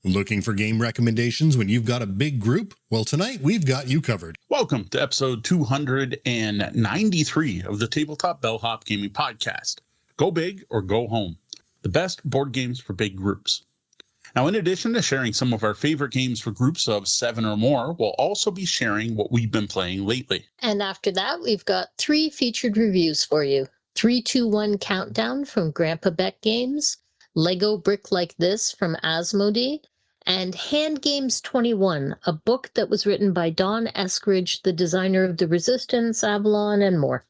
Looking for game recommendations when you've got a big group? Well, tonight we've got you covered. Welcome to episode 293 of the Tabletop Bellhop Gaming Podcast. Go big or go home. The best board games for big groups. Now, in addition to sharing some of our favorite games for groups of 7 or more, we'll also be sharing what we've been playing lately. And after that, we've got 3 featured reviews for you. 3, 2, 1 Countdown from Grandpa Beck Games, Lego Brick Like This from Asmodee, and Hand Games 21, a book that was written by Don Eskridge, the designer of the Resistance, Avalon, and more.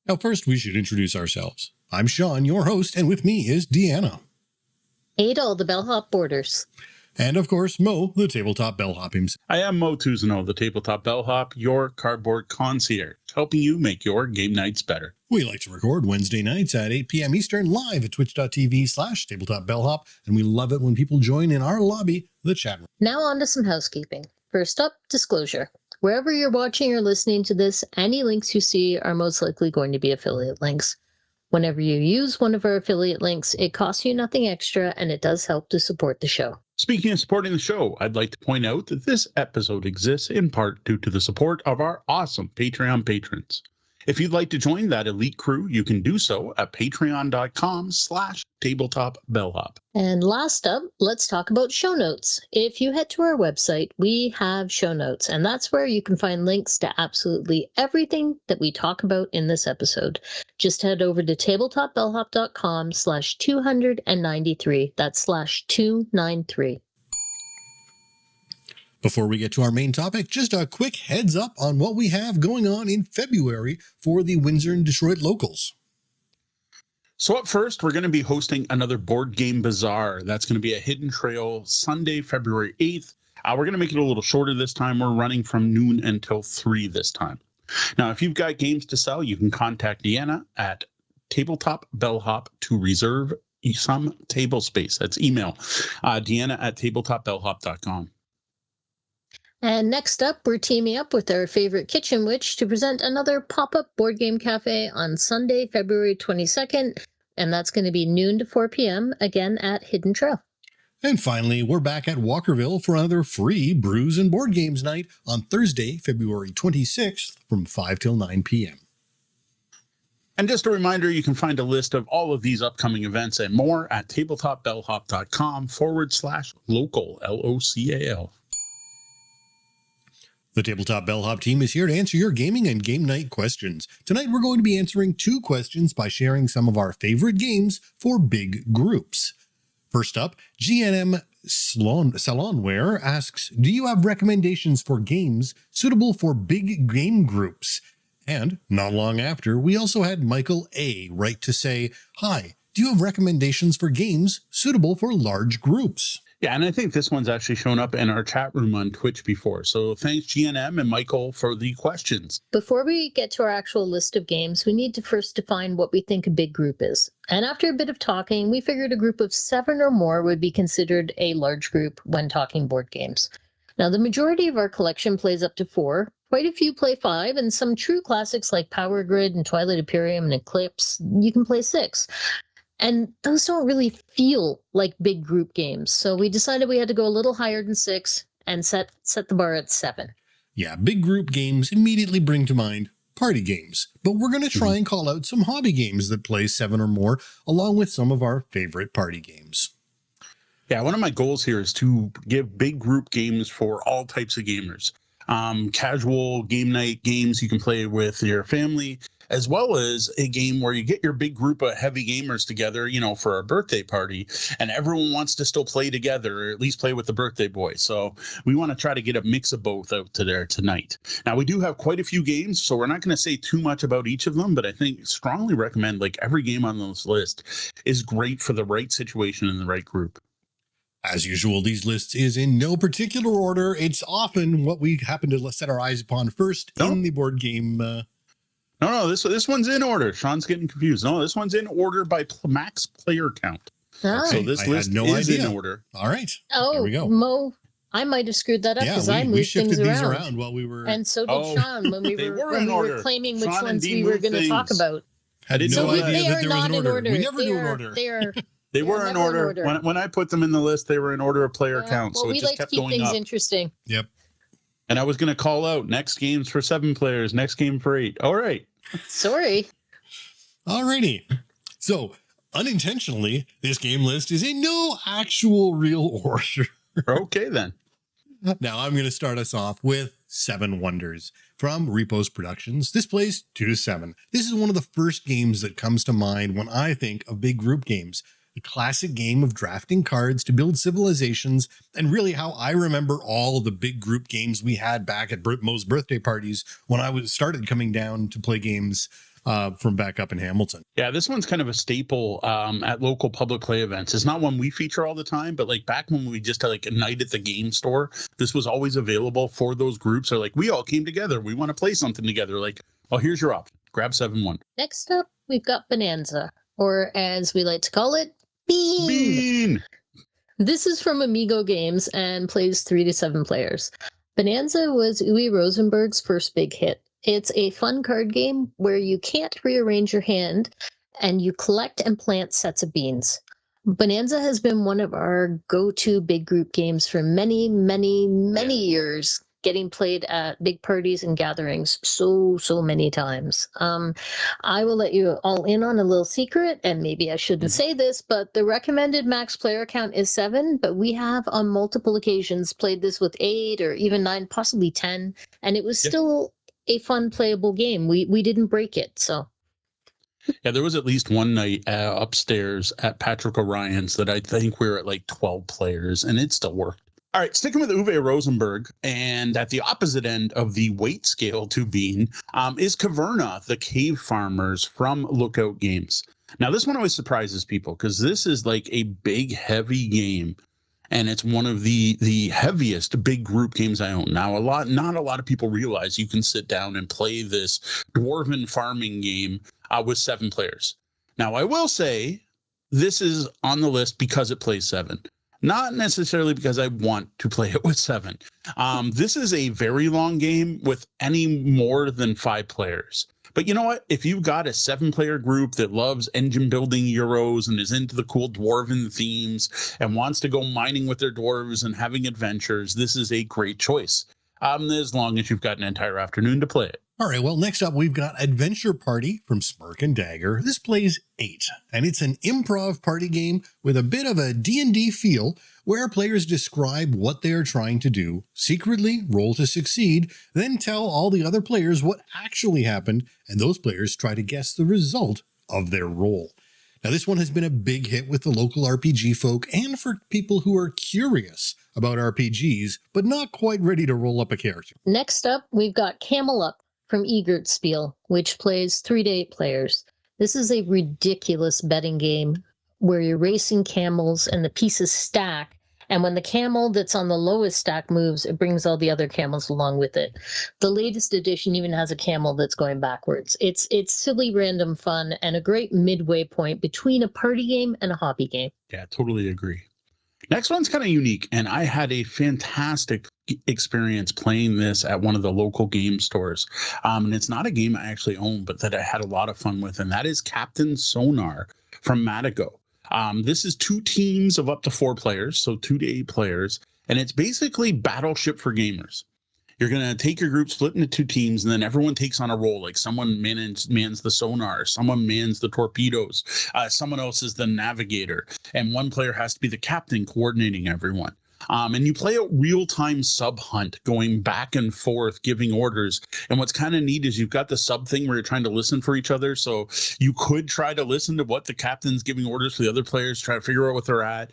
Now, first, we should introduce ourselves. I'm Sean, your host, and with me is Deanna. Hey to all the Bellhop boarders. And, of course, Mo, the Tabletop Bellhop himself. I am Mo Tuzano, the Tabletop Bellhop, your cardboard concierge, helping you make your game nights better. We like to record Wednesday nights at 8 p.m. Eastern live at twitch.tv/tabletopbellhop, and we love it when people join in our lobby, the chat room. Now on to some housekeeping. First up, disclosure. Wherever you're watching or listening to this, any links you see are most likely going to be affiliate links. Whenever you use one of our affiliate links, it costs you nothing extra, and it does help to support the show. Speaking of supporting the show, I'd like to point out that this episode exists in part due to the support of our awesome Patreon patrons. If you'd like to join that elite crew, you can do so at patreon.com/tabletopbellhop. And last up, let's talk about show notes. If you head to our website, we have show notes, and that's where you can find links to absolutely everything that we talk about in this episode. Just head over to tabletopbellhop.com/293. That's /293. Before we get to our main topic, just a quick heads up on what we have going on in February for the Windsor and Detroit locals. So up first, we're going to be hosting another board game bazaar. That's going to be a Hidden Trail Sunday, February 8th. We're going to make it a little shorter this time. We're running from noon until 3 this time. Now, if you've got games to sell, you can contact Deanna at Tabletop Bellhop to reserve some table space. That's email Deanna at tabletopbellhop.com. And next up, we're teaming up with our favorite kitchen witch to present another pop-up board game cafe on Sunday, February 22nd, and that's going to be noon to 4 p.m., again at Hidden Trail. And finally, we're back at Walkerville for another free Brews and Board Games night on Thursday, February 26th from 5 till 9 p.m. And just a reminder, you can find a list of all of these upcoming events and more at tabletopbellhop.com/local, LOCAL. The Tabletop Bellhop team is here to answer your gaming and game night questions. Tonight we're going to be answering 2 questions by sharing some of our favorite games for big groups. First up, GNM Salonware asks, do you have recommendations for games suitable for big game groups? And not long after, we also had Michael A. write to say, hi, do you have recommendations for games suitable for large groups? Yeah, and I think this one's actually shown up in our chat room on Twitch before. So thanks, GNM and Michael, for the questions. Before we get to our actual list of games, we need to first define what we think a big group is. And after a bit of talking, we figured a group of 7 or more would be considered a large group when talking board games. Now, the majority of our collection plays up to 4. Quite a few play 5, and some true classics like Power Grid and Twilight Imperium and Eclipse, you can play 6. And those don't really feel like big group games. So we decided we had to go a little higher than 6 and set the bar at 7. Yeah, big group games immediately bring to mind party games. But we're going to try and call out some hobby games that play 7 or more, along with some of our favorite party games. Yeah, one of my goals here is to give big group games for all types of gamers. Casual game night games you can play with your family, as well as a game where you get your big group of heavy gamers together, for a birthday party, and everyone wants to still play together, or at least play with the birthday boy. So we want to try to get a mix of both out to there tonight. Now, we do have quite a few games, so we're not going to say too much about each of them, but I think strongly recommend, every game on this list is great for the right situation and the right group. As usual, these lists is in no particular order. It's often what we happen to set our eyes upon first in the board game. No, this one's in order. Sean's getting confused. No, this one's in order by max player count. Oh. So this list is in order. All right. Oh, there we go. Mo, I might have screwed that up because I moved things these around while we were. And so did Sean when we were claiming which Sean ones we were going to talk about. Had no idea that there was an order. We never do an order. They They're were in never in order. order. When I put them in the list, they were in order of player Yeah, count. well, So it we just like to kept keep going things up. interesting. Yep. And I was going to call out next game's for 7 players, next game for 8. All right. Sorry. Alrighty. So, unintentionally, this game list is in no actual real order. Okay, then. Now, I'm going to start us off with 7 Wonders from Repos Productions. This plays 2 to 7. This is one of the first games that comes to mind when I think of big group games. The classic game of drafting cards to build civilizations, and really how I remember all the big group games we had back at most birthday parties when I started coming down to play games from back up in Hamilton. Yeah, this one's kind of a staple at local public play events. It's not one we feature all the time, but like back when we just had like a night at the game store, this was always available for those groups. Or like, we all came together. We want to play something together. Like, oh, here's your option. Grab 7-1. Next up, we've got Bonanza, or as we like to call it, Bean. Bean! This is from Amigo Games and plays 3 to 7 players. Bonanza was Uwe Rosenberg's first big hit. It's a fun card game where you can't rearrange your hand and you collect and plant sets of beans. Bonanza has been one of our go-to big group games for many, many, many years, getting played at big parties and gatherings so many times. I will let you all in on a little secret, and maybe I shouldn't say this, but the recommended max player count is 7, but we have on multiple occasions played this with 8 or even 9, possibly 10, and it was still a fun playable game. We didn't break it, so. Yeah, there was at least one night upstairs at Patrick O'Ryan's that I think we were at like 12 players, and it still worked. All right, sticking with Uwe Rosenberg, and at the opposite end of the weight scale to Bean is Caverna, the Cave Farmers from Lookout Games. Now, this one always surprises people because this is like a big, heavy game, and it's one of the heaviest big group games I own. Now, not a lot of people realize you can sit down and play this dwarven farming game with 7 players. Now, I will say this is on the list because it plays 7. Not necessarily because I want to play it with 7. This is a very long game with any more than 5 players. But you know what? If you've got a 7-player group that loves engine building Euros and is into the cool dwarven themes and wants to go mining with their dwarves and having adventures, this is a great choice. As long as you've got an entire afternoon to play it. All right, well, next up, we've got Adventure Party from Smirk and Dagger. This plays 8, and it's an improv party game with a bit of a D&D feel where players describe what they are trying to do, secretly roll to succeed, then tell all the other players what actually happened, and those players try to guess the result of their roll. Now, this one has been a big hit with the local RPG folk and for people who are curious about RPGs, but not quite ready to roll up a character. Next up, we've got Camel Up from Egertspiel, which plays 3 to 8 players. This is a ridiculous betting game where you're racing camels and the pieces stack, and when the camel that's on the lowest stack moves, it brings all the other camels along with it. The latest edition even has a camel that's going backwards. It's silly random fun and a great midway point between a party game and a hobby game. Yeah, totally agree. Next one's kind of unique, and I had a fantastic experience playing this at one of the local game stores. And it's not a game I actually own, but that I had a lot of fun with, and that is Captain Sonar from Madigo. This is 2 teams of up to 4 players, so 2 to 8 players, and it's basically Battleship for gamers. You're going to take your group, split into 2 teams, and then everyone takes on a role. Like someone mans the sonar, someone mans the torpedoes, someone else is the navigator, and one player has to be the captain coordinating everyone. And you play a real-time sub hunt going back and forth, giving orders. And what's kind of neat is you've got the sub thing where you're trying to listen for each other. So you could try to listen to what the captain's giving orders for the other players, try to figure out what they're at.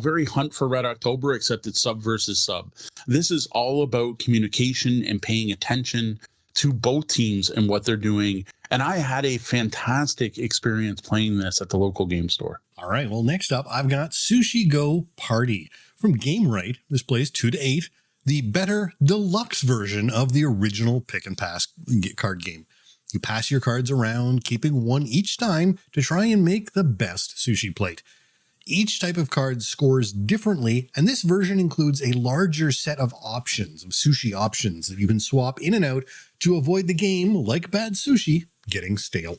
Very Hunt for Red October, except it's sub versus sub. This is all about communication and paying attention to both teams and what they're doing. And I had a fantastic experience playing this at the local game store. All right, well, next up, I've got Sushi Go Party from Game Right. This plays 2 to 8, the better deluxe version of the original pick and pass card game. You pass your cards around, keeping one each time to try and make the best sushi plate. Each type of card scores differently, and this version includes a larger set of options, of sushi options that you can swap in and out to avoid the game, like bad sushi, getting stale.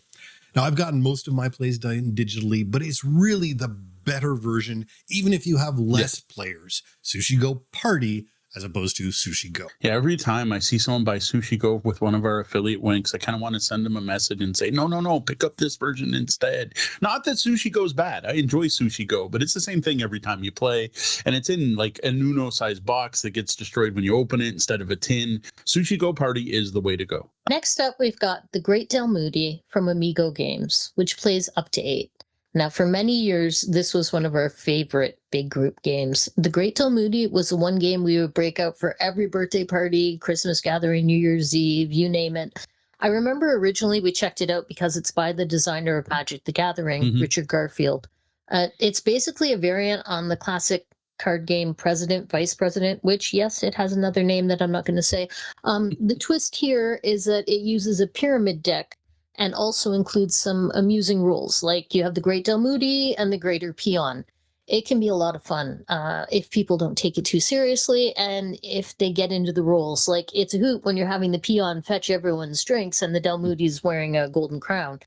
Now, I've gotten most of my plays done digitally, but it's really the better version, even if you have less players. Sushi Go Party as opposed to Sushi Go. Yeah, every time I see someone buy Sushi Go with one of our affiliate links, I kind of want to send them a message and say, no, pick up this version instead. Not that Sushi Go is bad. I enjoy Sushi Go, but it's the same thing every time you play. And it's in like a Nuno-sized box that gets destroyed when you open it instead of a tin. Sushi Go Party is the way to go. Next up, we've got The Great Dalmoody from Amigo Games, which plays up to 8. Now, for many years, this was one of our favorite big group games. The Great Dalmoody was the one game we would break out for every birthday party, Christmas gathering, New Year's Eve, you name it. I remember originally we checked it out because it's by the designer of Magic the Gathering, Richard Garfield. It's basically a variant on the classic card game President, Vice President, which, yes, it has another name that I'm not going to say. The twist here is that it uses a pyramid deck and also includes some amusing rules, like you have the Great Dalmoody and the Greater Peon. It can be a lot of fun if people don't take it too seriously and if they get into the rules. Like, it's a hoot when you're having the peon fetch everyone's drinks and the Dalmoody's wearing a golden crown.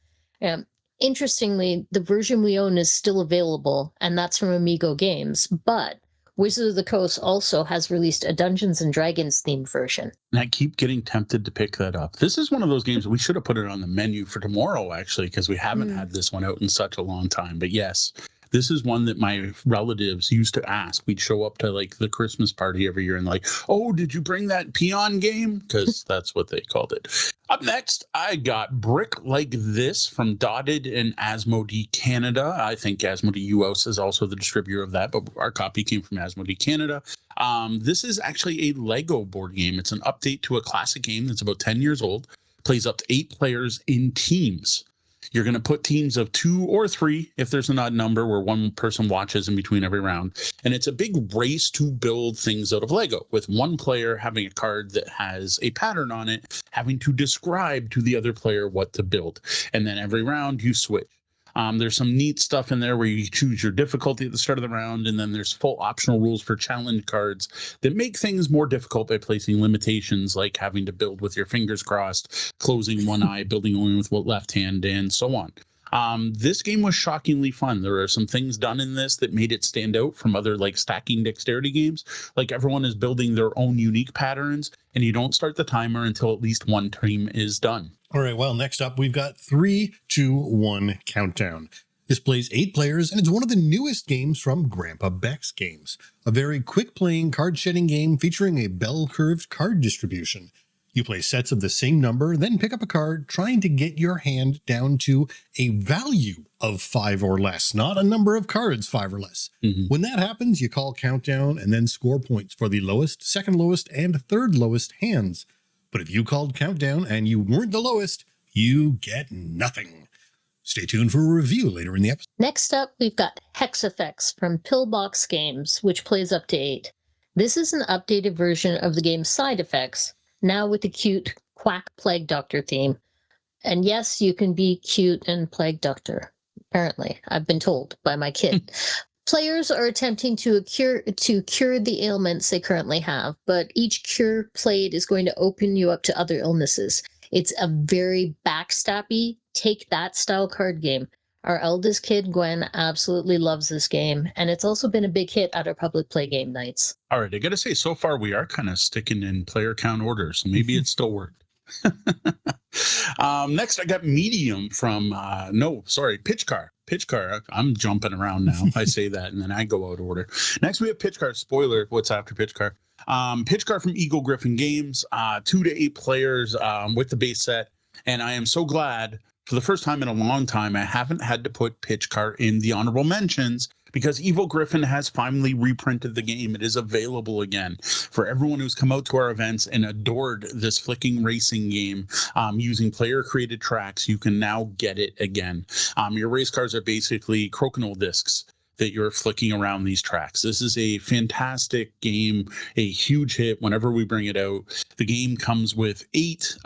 Interestingly, the version we own is still available, and that's from Amigo Games, but Wizards of the Coast also has released a Dungeons & Dragons themed version. And I keep getting tempted to pick that up. This is one of those games we should have put it on the menu for tomorrow, actually, because we haven't had this one out in such a long time. But yes, this is one that my relatives used to ask. We'd show up to like the Christmas party every year and like, oh, did you bring that peon game? Because that's what they called it. Up next, I got Brick Like This from Dotted and Asmodee Canada. I think Asmodee US is also the distributor of that, but our copy came from Asmodee Canada. This is actually a Lego board game. It's an update to a classic game that's about 10 years old. Plays up to 8 players in teams. You're going to put teams of 2 or 3, if there's an odd number, where one person watches in between every round. And it's a big race to build things out of Lego, with one player having a card that has a pattern on it, having to describe to the other player what to build. And then every round you switch. There's some neat stuff in there where you choose your difficulty at the start of the round, and then there's full optional rules for challenge cards that make things more difficult by placing limitations, like having to build with your fingers crossed, closing one eye, building only with one left hand, and so on. This game was shockingly fun. There are some things done in this that made it stand out from other like stacking dexterity games. Like everyone is building their own unique patterns, and you don't start the timer until at least one team is done. All right, well, next up, we've got 3, 2, 1 Countdown. This plays 8 players, and it's one of the newest games from Grandpa Beck's Games. A very quick-playing, card-shedding game featuring a bell-curved card distribution. You play sets of the same number, then pick up a card, trying to get your hand down to a value of 5 or less, not a number of cards 5 or less. When that happens, you call Countdown and then score points for the lowest, second lowest, and third lowest hands. But if you called Countdown and you weren't the lowest, you get nothing. Stay tuned for a review later in the episode. Next up, we've got Hex Effects from Pillbox Games, which plays up to 8. This is an updated version of the game's side effects, now with a cute Quack Plague Doctor theme. And yes, you can be cute and Plague Doctor. Apparently, I've been told by my kid. Players are attempting to cure the ailments they currently have, but each cure played is going to open you up to other illnesses. It's a very backstabby, take that style card game. Our eldest kid, Gwen, absolutely loves this game, and it's also been a big hit at our public play game nights. All right, I got to say, so far we are kind of sticking in player count order, so maybe it still worked. Next, I got Medium from, Pitch Car. Pitch Car. I'm jumping around now. I say that, and then I go out of order. Next, we have Pitch Car. Spoiler, what's after Pitch Car? Pitch Car from Eagle Griffin Games, 2 to 8 players with the base set, and I am so glad, for the first time in a long time, I haven't had to put Pitch Car in the honorable mentions, because Evil Griffin has finally reprinted the game. It is available again for everyone who's come out to our events and adored this flicking racing game using player-created tracks. You can now get it again. Your race cars are basically crokinole discs that you're flicking around these tracks. This is a fantastic game, a huge hit whenever we bring it out. The game comes with 8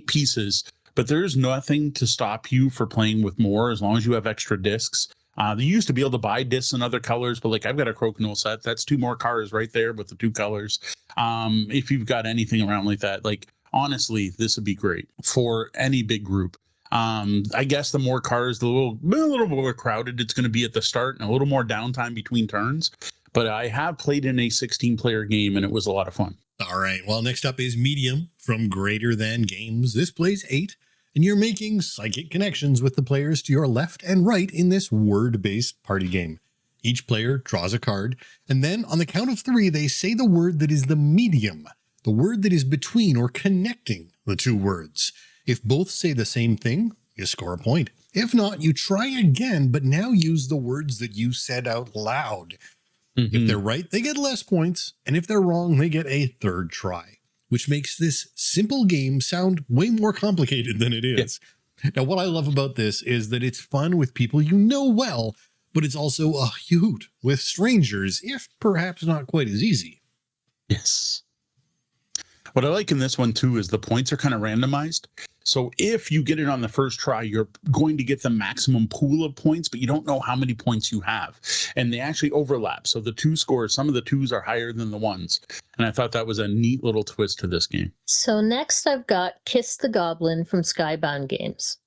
pieces, but there's nothing to stop you for playing with more as long as you have extra discs. They used to be able to buy discs in other colors, but like I've got a crokinole set. That's 2 more cars right there with the 2 colors. If you've got anything around like that, like honestly, this would be great for any big group. I guess the more cars, a little more crowded it's going to be at the start and a little more downtime between turns. But I have played in a 16-player game, and it was a lot of fun. All right. Well, next up is Medium from Greater Than Games. This plays 8, and you're making psychic connections with the players to your left and right in this word-based party game. Each player draws a card, and then on the count of 3, they say the word that is the medium, the word that is between or connecting the two words. If both say the same thing, you score a point. If not, you try again, but now use the words that you said out loud. If they're right, they get less points, and if they're wrong, they get a third try, which makes this simple game sound way more complicated than it is. Yeah. Now, what I love about this is that it's fun with people you know well, but it's also a hoot with strangers, if perhaps not quite as easy. Yes. What I like in this one, too, is the points are kind of randomized. So if you get it on the first try, you're going to get the maximum pool of points, but you don't know how many points you have. And they actually overlap. So the 2 scores, some of the 2s are higher than the 1s. And I thought that was a neat little twist to this game. So next I've got Kiss the Goblin from Skybound Games.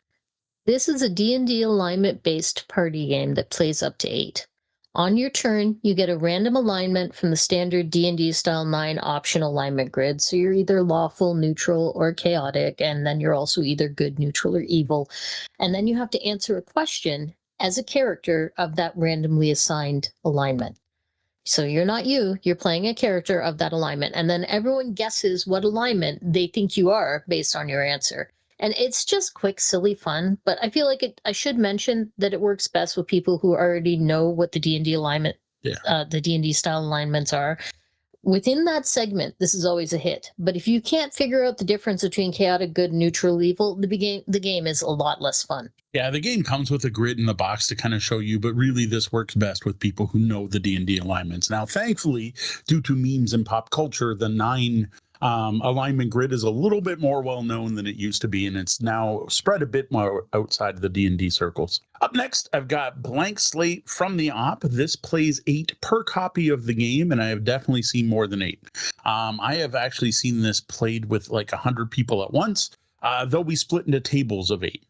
This is a D&D alignment-based party game that plays up to 8. On your turn, you get a random alignment from the standard D&D style 9 option alignment grid. So you're either lawful, neutral, or chaotic, and then you're also either good, neutral, or evil. And then you have to answer a question as a character of that randomly assigned alignment. So you're not you're playing a character of that alignment. And then everyone guesses what alignment they think you are based on your answer. And it's just quick, silly fun. But I feel like I should mention that it works best with people who already know what the D&D alignment, the D&D style alignments are. Within that segment, this is always a hit. But if you can't figure out the difference between chaotic, good, neutral, evil, the game is a lot less fun. Yeah, the game comes with a grid in the box to kind of show you, but really this works best with people who know the D&D alignments. Now, thankfully, due to memes and pop culture, the 9 alignment grid is a little bit more well known than it used to be, and it's now spread a bit more outside of the D&D circles. Up next, I've got Blank Slate from the Op. This plays 8 per copy of the game, and I have definitely seen more than 8. I have actually seen this played with like 100 people at once, though we split into tables of 8.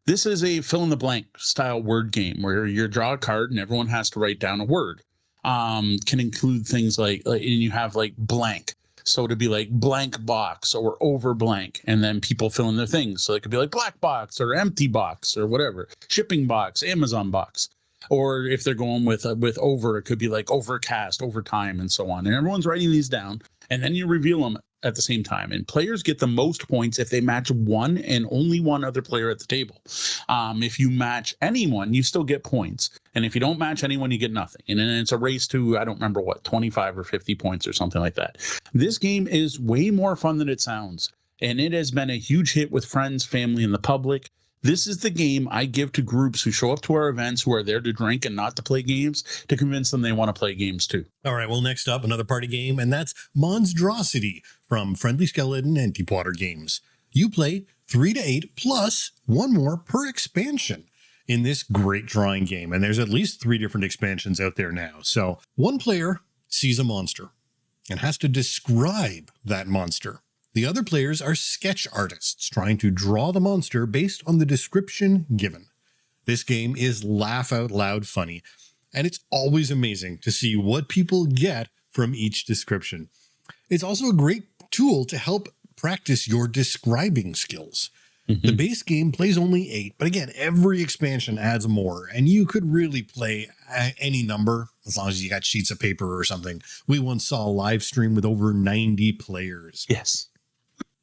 This is a fill-in-the-blank style word game where you draw a card and everyone has to write down a word. Can include things like and you have like blank. So to be like blank box or over blank, and then people fill in their things. So it could be like black box or empty box or whatever, shipping box, Amazon box. Or if they're going with over, it could be like overcast, overtime, and so on. And everyone's writing these down, and then you reveal them at the same time. And players get the most points if they match one and only one other player at the table. If you match anyone, you still get points. And if you don't match anyone, you get nothing. And then it's a race to, I don't remember what, 25 or 50 points or something like that. This game is way more fun than it sounds. And it has been a huge hit with friends, family, and the public. This is the game I give to groups who show up to our events who are there to drink and not to play games, to convince them they want to play games too. All right, well, next up, another party game, and that's Monstrosity from Friendly Skeleton and Deepwater Games. You play 3 to 8 plus 1 more per expansion in this great drawing game, and there's at least 3 different expansions out there now. So one player sees a monster and has to describe that monster. The other players are sketch artists trying to draw the monster based on the description given. This game is laugh out loud funny, and it's always amazing to see what people get from each description. It's also a great tool to help practice your describing skills. The base game plays only 8, but again, every expansion adds more, and you could really play any number as long as you got sheets of paper or something. We once saw a live stream with over 90 players. Yes.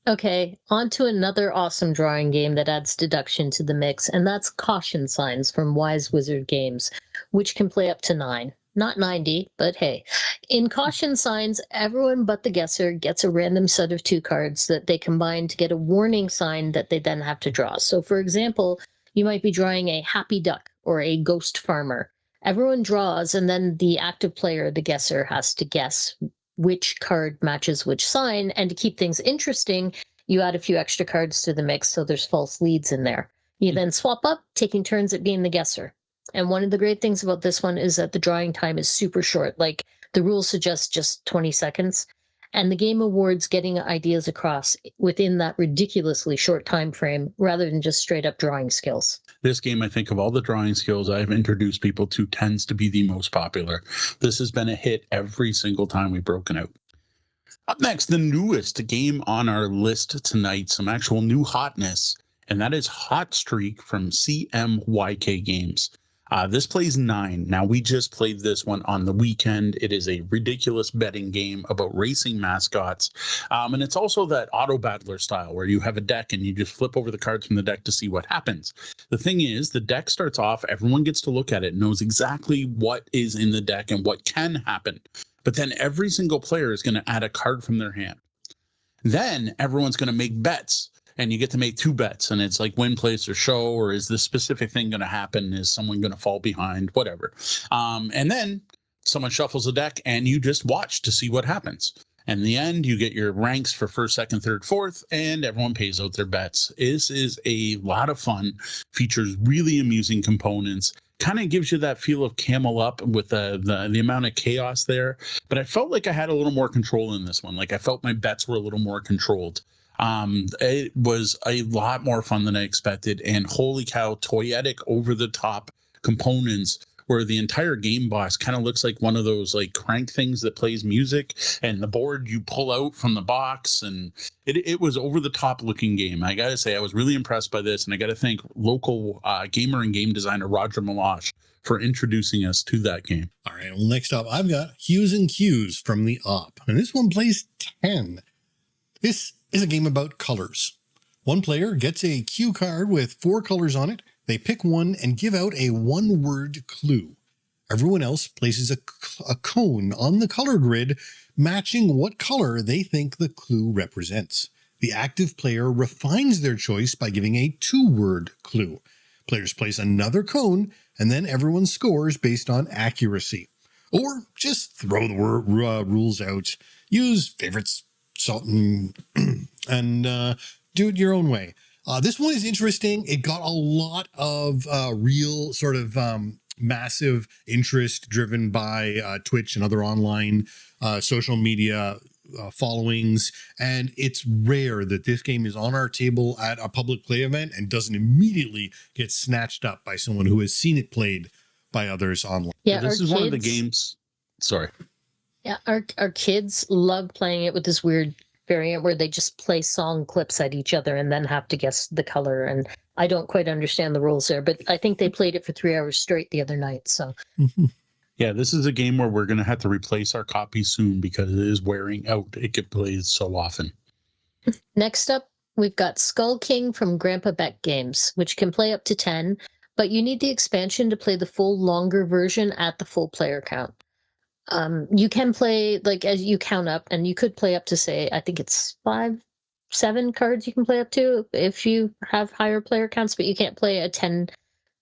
Okay, on to another awesome drawing game that adds deduction to the mix, and that's Caution Signs from Wise Wizard Games, which can play up to 9. Not 90, but hey. In Caution Signs, everyone but the guesser gets a random set of 2 cards that they combine to get a warning sign that they then have to draw. So, for example, you might be drawing a happy duck or a ghost farmer. Everyone draws, and then the active player, the guesser, has to guess which card matches which sign, and to keep things interesting, you add a few extra cards to the mix so there's false leads in there. You then swap up, taking turns at being the guesser. And one of the great things about this one is that the drawing time is super short. Like, the rules suggest just 20 seconds. and the game awards getting ideas across within that ridiculously short time frame rather than just straight up drawing skills. This game, I think, of all the drawing skills I've introduced people to, tends to be the most popular. This has been a hit every single time we've broken out. Up next, the newest game on our list tonight, some actual new hotness, and that is Hot Streak from CMYK Games. This plays 9. Now, we just played this one on the weekend. It is a ridiculous betting game about racing mascots. And it's also that auto battler style where you have a deck and you just flip over the cards from the deck to see what happens. The thing is, the deck starts off, everyone gets to look at it, knows exactly what is in the deck and what can happen. But then every single player is going to add a card from their hand. Then everyone's going to make bets. And you get to make 2 bets, and it's like win, place, or show, or is this specific thing going to happen? Is someone going to fall behind? Whatever. And then someone shuffles a deck, and you just watch to see what happens. And in the end, you get your ranks for first, second, third, fourth, and everyone pays out their bets. This is a lot of fun, features really amusing components, kind of gives you that feel of Camel Up with the amount of chaos there. But I felt like I had a little more control in this one. Like I felt my bets were a little more controlled. It was a lot more fun than I expected, and holy cow, toyetic over the top components where the entire game boss kind of looks like one of those like crank things that plays music, and the board you pull out from the box, and it was over the top looking game. I gotta say, I was really impressed by this, and I gotta thank local gamer and game designer Roger Malash for introducing us to that game. All right, well, next up, I've got Hues and Cues from the Op, and this one plays 10. This is a game about colors. One player gets a cue card with 4 colors on it. They pick one and give out a 1-word clue. Everyone else places a cone on the color grid, matching what color they think the clue represents. The active player refines their choice by giving a 2-word clue. Players place another cone, and then everyone scores based on accuracy. Or just throw the rules out. Use favorites, salt, and do it your own way. This one is interesting. It got a lot of real sort of massive interest driven by Twitch and other online social media followings. And it's rare that this game is on our table at a public play event and doesn't immediately get snatched up by someone who has seen it played by others online. Yeah, this is one of the games. Sorry. Yeah, our kids love playing it with this weird variant where they just play song clips at each other and then have to guess the color. And I don't quite understand the rules there, but I think they played it for 3 hours straight the other night. So, yeah, this is a game where we're going to have to replace our copy soon because it is wearing out. It gets played so often. Next up, we've got Skull King from Grandpa Beck Games, which can play up to 10, but you need the expansion to play the full longer version at the full player count. You can play like as you count up, and you could play up to, say, I think it's 5, 7 cards you can play up to if you have higher player counts, but you can't play a 10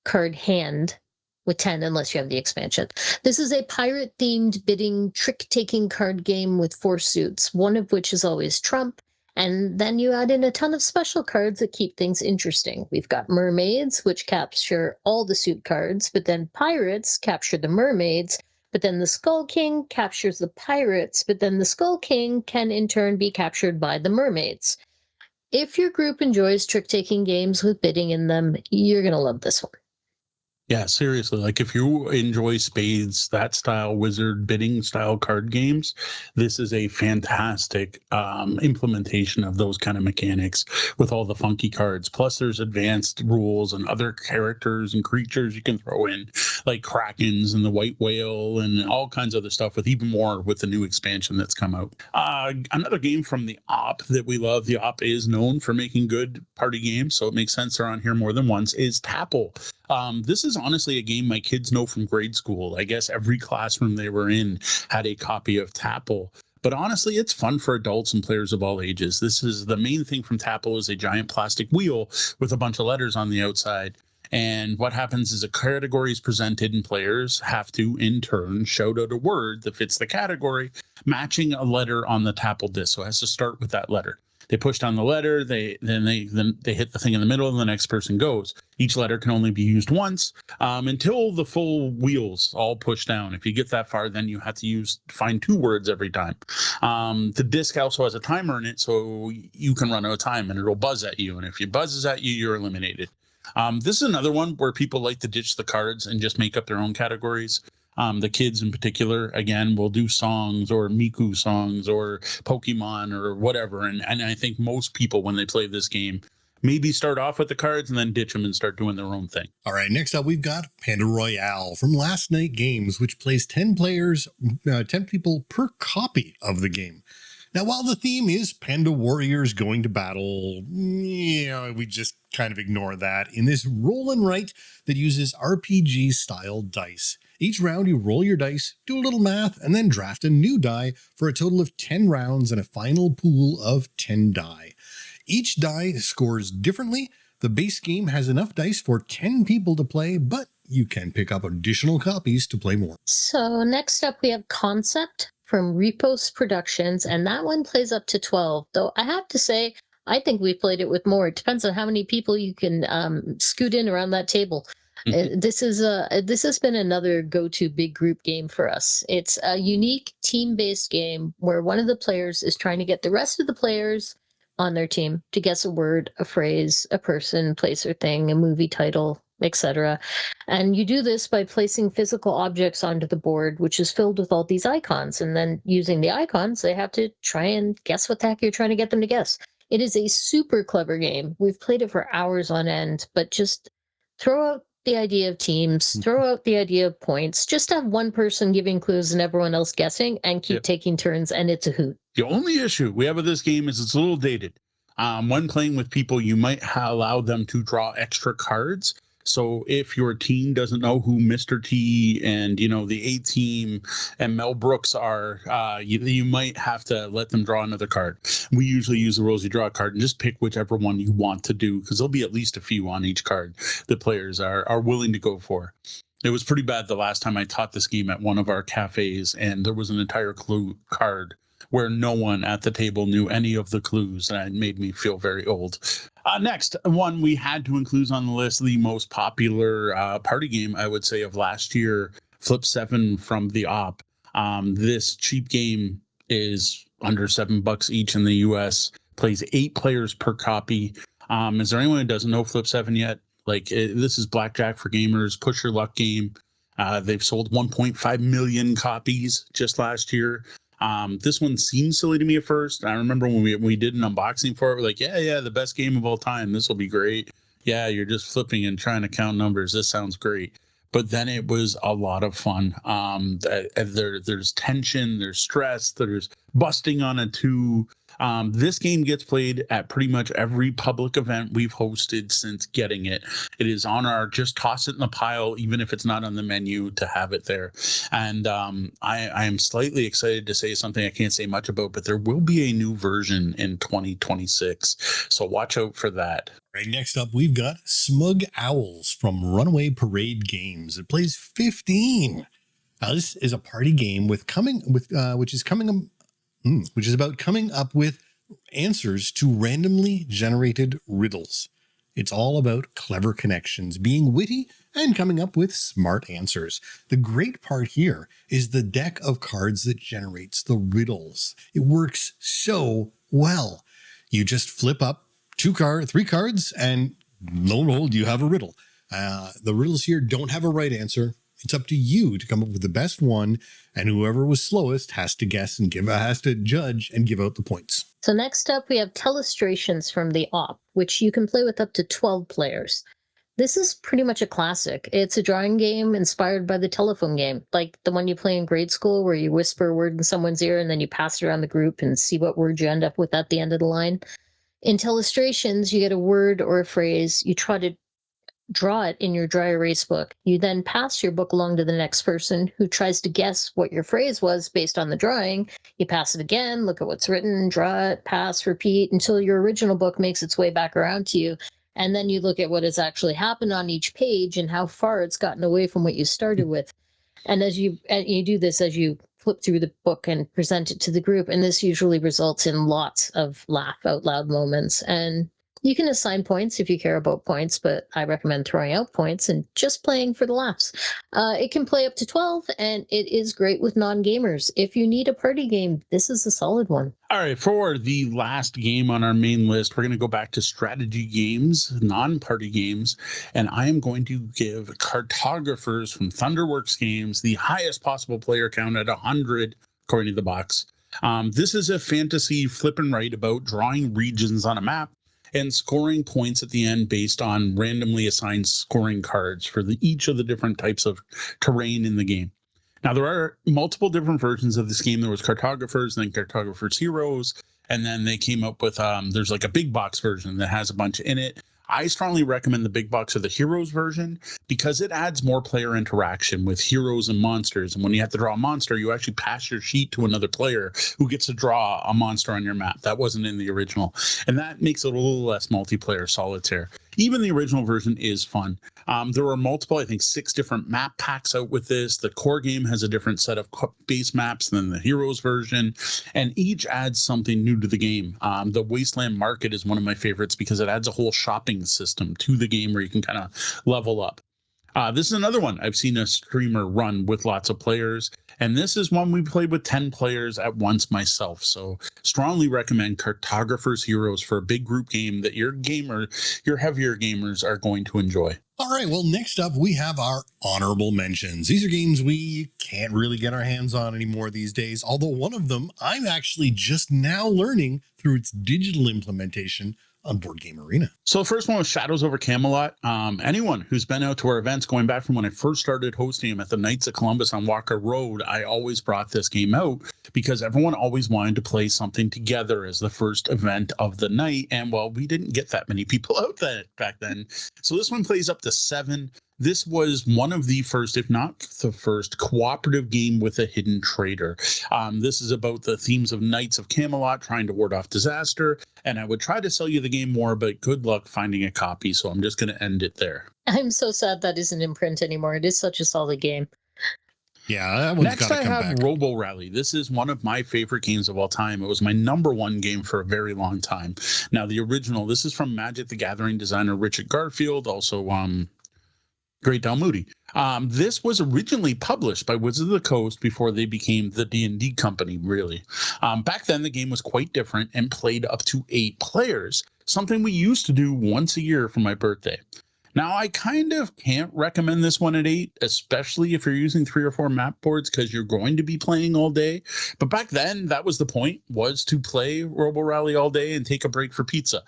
card hand with 10 unless you have the expansion. This is a pirate themed bidding trick taking card game with 4 suits, one of which is always trump. And then you add in a ton of special cards that keep things interesting. We've got mermaids, which capture all the suit cards, but then pirates capture the mermaids. But then the Skull King captures the pirates, but then the Skull King can in turn be captured by the mermaids. If your group enjoys trick-taking games with bidding in them, you're going to love this one. Yeah, seriously. Like if you enjoy spades, that style wizard bidding style card games, this is a fantastic implementation of those kind of mechanics with all the funky cards. Plus there's advanced rules and other characters and creatures you can throw in, like krakens and the white whale and all kinds of other stuff, with even more with the new expansion that's come out. Another game from the Op that we love, the Op is known for making good party games, so it makes sense they're on here more than once, is Tapple. This is honestly a game my kids know from grade school. I guess every classroom they were in had a copy of Tapple. But honestly, it's fun for adults and players of all ages. This is the main thing from Tapple is a giant plastic wheel with a bunch of letters on the outside. And what happens is a category is presented and players have to, in turn, shout out a word that fits the category, matching a letter on the Tapple disc. So it has to start with that letter. They push down the letter, then they hit the thing in the middle, and the next person goes. Each letter can only be used once until the full wheels all push down. If you get that far, then you have to find 2 words every time. The disc also has a timer in it, so you can run out of time and it'll buzz at you. And if it buzzes at you, you're eliminated. This is another one where people like to ditch the cards and just make up their own categories. The kids in particular, again, will do songs or Miku songs or Pokemon or whatever. And I think most people, when they play this game, maybe start off with the cards and then ditch them and start doing their own thing. All right, next up, we've got Panda Royale from Last Night Games, which plays 10 people per copy of the game. Now, while the theme is Panda Warriors going to battle, we just kind of ignore that in this roll and write that uses RPG-style dice. Each round, you roll your dice, do a little math, and then draft a new die for a total of 10 rounds and a final pool of 10 die. Each die scores differently. The base game has enough dice for 10 people to play, but you can pick up additional copies to play more. So next up, we have Concept from Repos Productions, and that one plays up to 12. Though I have to say, I think we played it with more. It depends on how many people you can scoot in around that table. This has been another go-to big group game for us. It's a unique team-based game where one of the players is trying to get the rest of the players on their team to guess a word, a phrase, a person, place or thing, a movie title, etc. And you do this by placing physical objects onto the board, which is filled with all these icons. And then using the icons, they have to try and guess what the heck you're trying to get them to guess. It is a super clever game. We've played it for hours on end, but just throw out the idea of teams, throw out the idea of points, just have one person giving clues and everyone else guessing and keep taking turns, and it's a hoot. The only issue we have with this game is it's a little dated. When playing with people, you might allow them to draw extra cards. So if your team doesn't know who Mr. T and, the A-Team and Mel Brooks are, you might have to let them draw another card. We usually use the rules you draw a card and just pick whichever one you want to do, because there'll be at least a few on each card the players are willing to go for. It was pretty bad the last time I taught this game at one of our cafes, and there was an entire clue card where no one at the table knew any of the clues, and it made me feel very old. Next one we had to include on the list, the most popular party game, I would say, of last year, Flip 7 from the Op. This cheap game is under $7 each in the US, plays 8 players per copy. Is there anyone who doesn't know Flip 7 yet? This is blackjack for gamers, push your luck game. They've sold 1.5 million copies just last year. This one seemed silly to me at first. I remember when we did an unboxing for it, we're like, yeah, the best game of all time. This will be great. Yeah, you're just flipping and trying to count numbers. This sounds great. But then it was a lot of fun. There's tension, there's stress, there's busting on a 2. This game gets played at pretty much every public event we've hosted since getting it. It is on our just toss it in the pile, even if it's not on the menu, to have it there. And I am slightly excited to say something I can't say much about, but there will be a new version in 2026. So watch out for that. Right, next up, we've got Smug Owls from Runaway Parade Games. It plays 15. Now, this is a party game which is about coming up with answers to randomly generated riddles. It's all about clever connections, being witty, and coming up with smart answers. The great part here is the deck of cards that generates the riddles. It works so well. You just flip up 3 cards, and lo and behold, you have a riddle. The riddles here don't have a right answer. It's up to you to come up with the best one, and whoever was slowest has to guess and has to judge and give out the points. So next up, we have Telestrations from the Op, which you can play with up to 12 players. This is pretty much a classic. It's a drawing game inspired by the telephone game, like the one you play in grade school where you whisper a word in someone's ear and then you pass it around the group and see what word you end up with at the end of the line. In Telestrations, you get a word or a phrase. You try to draw it in your dry erase book. You then pass your book along to the next person who tries to guess what your phrase was based on the drawing. You pass it again, look at what's written, draw it, pass, repeat until your original book makes its way back around to you. And then you look at what has actually happened on each page and how far it's gotten away from what you started with. And as you do this, as you flip through the book and present it to the group. And this usually results in lots of laugh out loud moments. And you can assign points if you care about points, but I recommend throwing out points and just playing for the laughs. It can play up to 12, and it is great with non-gamers. If you need a party game, this is a solid one. All right, for the last game on our main list, we're going to go back to strategy games, non-party games, and I am going to give Cartographers from Thunderworks Games the highest possible player count at 100, according to the box. This is a fantasy flip and write about drawing regions on a map and scoring points at the end based on randomly assigned scoring cards for each of the different types of terrain in the game. Now, there are multiple different versions of this game. There was Cartographers, then Cartographers Heroes, and then they came up with, there's like a big box version that has a bunch in it. I strongly recommend the big box or the Heroes version because it adds more player interaction with heroes and monsters. And when you have to draw a monster, you actually pass your sheet to another player who gets to draw a monster on your map. That wasn't in the original. And that makes it a little less multiplayer solitaire. Even the original version is fun. There are multiple, I think 6 different map packs out with this. The core game has a different set of base maps than the Heroes version, and each adds something new to the game. The Wasteland Market is one of my favorites because it adds a whole shopping system to the game where you can kind of level up. This is another one I've seen a streamer run with lots of players, and this is one we played with 10 players at once myself. So strongly recommend Cartographers Heroes for a big group game that your heavier gamers are going to enjoy. All right, well, next up, we have our honorable mentions. These are games we can't really get our hands on anymore these days, although one of them I'm actually just now learning through its digital implementation on Board Game Arena. So the first one was Shadows over Camelot. Anyone who's been out to our events, going back from when I first started hosting them at the Knights of Columbus on Walker Road, I always brought this game out because everyone always wanted to play something together as the first event of the night. And well, we didn't get that many people out back then. So this one plays up to 7. This was one of the first, if not the first, cooperative game with a hidden traitor. This is about the themes of Knights of Camelot trying to ward off disaster. And I would try to sell you the game more, but good luck finding a copy. So I'm just going to end it there. I'm so sad that isn't in print anymore. It is such a solid game. Yeah, that one's got to come back. Next, I have Robo Rally. This is one of my favorite games of all time. It was my #1 game for a very long time. Now, the original, this is from Magic the Gathering designer Richard Garfield, also Great Del Moody. This was originally published by Wizards of the Coast before they became the D&D company, really. Back then, the game was quite different and played up to 8 players, something we used to do once a year for my birthday. Now, I kind of can't recommend this one at 8, especially if you're using 3 or 4 map boards because you're going to be playing all day. But back then, that was the point, was to play Robo Rally all day and take a break for pizza.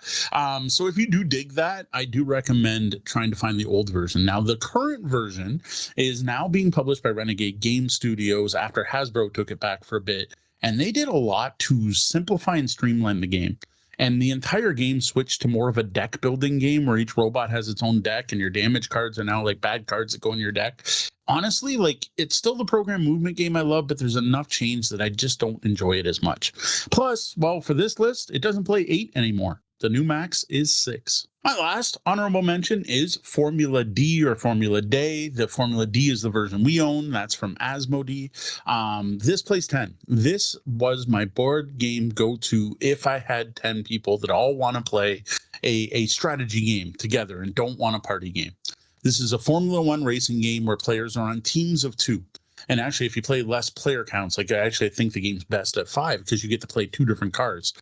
So if you do dig that, I do recommend trying to find the old version. Now, the current version is now being published by Renegade Game Studios after Hasbro took it back for a bit. And they did a lot to simplify and streamline the game. And the entire game switched to more of a deck building game where each robot has its own deck and your damage cards are now like bad cards that go in your deck. Honestly, like, it's still the program movement game I love, but there's enough change that I just don't enjoy it as much. Plus, well, for this list, it doesn't play 8 anymore. The new max is 6. My last honorable mention is Formula D or Formula Day. The Formula D is the version we own. That's from Asmodee. This plays 10. This was my board game go-to if I had 10 people that all want to play a strategy game together and don't want a party game. This is a Formula 1 racing game where players are on teams of 2. And actually, if you play less player counts, like I think the game's best at 5 because you get to play 2 different cars.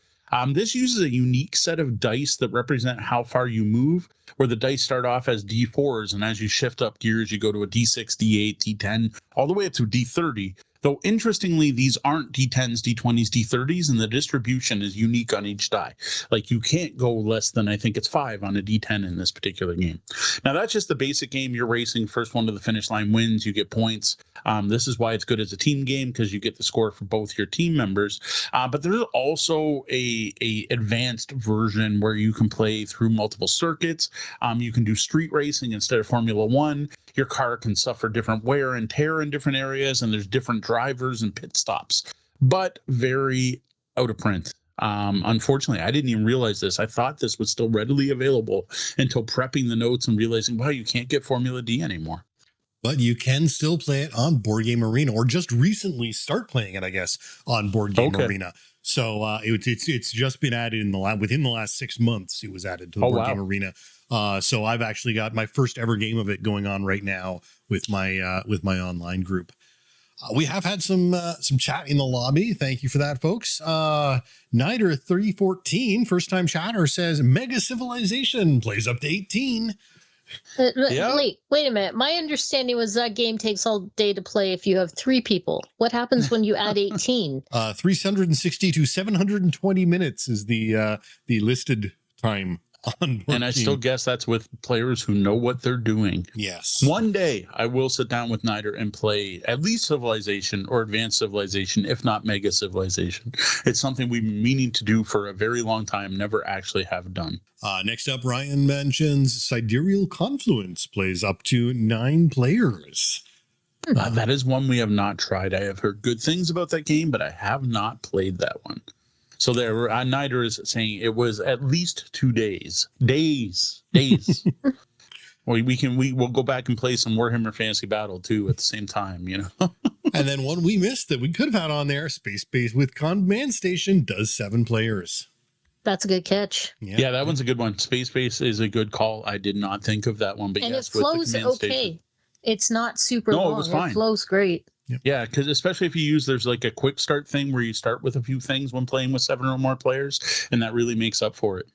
This uses a unique set of dice that represent how far you move, where the dice start off as D4s, and as you shift up gears, you go to a D6, D8, D10, all the way up to D30. Though, interestingly, these aren't D10s, D20s, D30s, and the distribution is unique on each die. Like, you can't go less than, I think it's 5 on a D10 in this particular game. Now, that's just the basic game. You're racing. First one to the finish line wins. You get points. This is why it's good as a team game, because you get the score for both your team members. But there's also a advanced version where you can play through multiple circuits. You can do street racing instead of Formula 1. Your car can suffer different wear and tear in different areas, and there's different drivers and pit stops, but very out of print. Unfortunately, I didn't even realize this. I thought this was still readily available until prepping the notes and realizing, wow, you can't get Formula D anymore. But you can still play it on Board Game Arena, or just recently start playing it, I guess, on Board Game Arena. So it's just been added within the last 6 months. It was added to the Board Game Arena. So I've actually got my first ever game of it going on right now with my online group. We have had some chat in the lobby. Thank you for that, folks. Nider314, first time chatter, says Mega Civilization plays up to 18. Wait a minute. My understanding was that game takes all day to play if you have 3 people. What happens when you add 18? 360 to 720 minutes is the listed time on Board And I Game. still guess that's with players who know what they're doing. Yes. One day I will sit down with Nider and play at least Civilization or Advanced Civilization, if not Mega Civilization. It's something we've been meaning to do for a very long time, never actually have done. Next up, Ryan mentions Sidereal Confluence plays up to 9 players. That is one we have not tried. I have heard good things about that game, but I have not played that one. So there, Nider is saying it was at least 2 days. Days. We'll go back and play some Warhammer Fantasy Battle too at the same time, you know. And then one we missed that we could have had on there, Space Base with Command Station, does 7 players. That's a good catch. Yeah, that one's a good one. Space Base is a good call. I did not think of that one, but And yes, it flows with the okay. Station. It's not super long. It was fine. It flows great. Yeah, because especially if you use, there's like a quick start thing where you start with a few things when playing with 7 or more players, and that really makes up for it.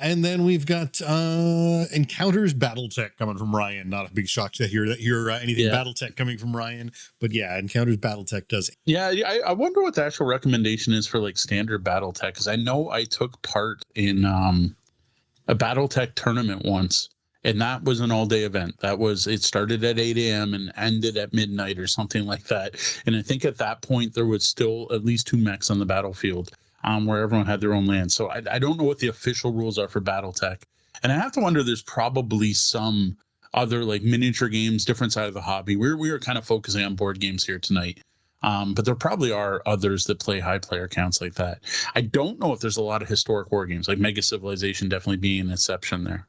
And then we've got Encounters Battletech coming from Ryan. Not a big shock to hear anything Battletech coming from Ryan, but yeah, Encounters Battletech does. Yeah, I wonder what the actual recommendation is for like standard Battletech, because I know I took part in a Battletech tournament once. And that was an all-day event. It started at 8 a.m. and ended at midnight or something like that. And I think at that point, there was still at least 2 mechs on the battlefield where everyone had their own land. So I don't know what the official rules are for Battletech. And I have to wonder, there's probably some other like miniature games, different side of the hobby. We are kind of focusing on board games here tonight. But there probably are others that play high player counts like that. I don't know if there's a lot of historic war games, like Mega Civilization definitely being an exception there.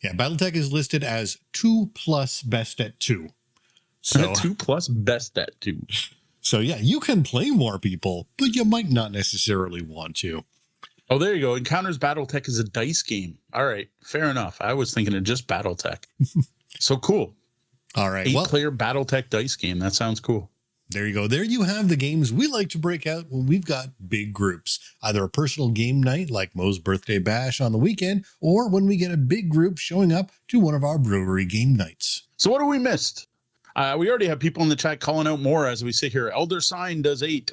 Yeah, Battletech is listed as 2+ best at 2. So 2+ best at 2. So yeah, you can play more people, but you might not necessarily want to. Oh, there you go. Encounters Battletech is a dice game. All right, fair enough. I was thinking of just Battletech. So cool. All right. 8-player Battletech dice game. That sounds cool. There you go. There you have the games we like to break out when we've got big groups, either a personal game night like Mo's birthday bash on the weekend, or when we get a big group showing up to one of our brewery game nights. So what have we missed? We already have people in the chat calling out more as we sit here. Elder Sign does 8.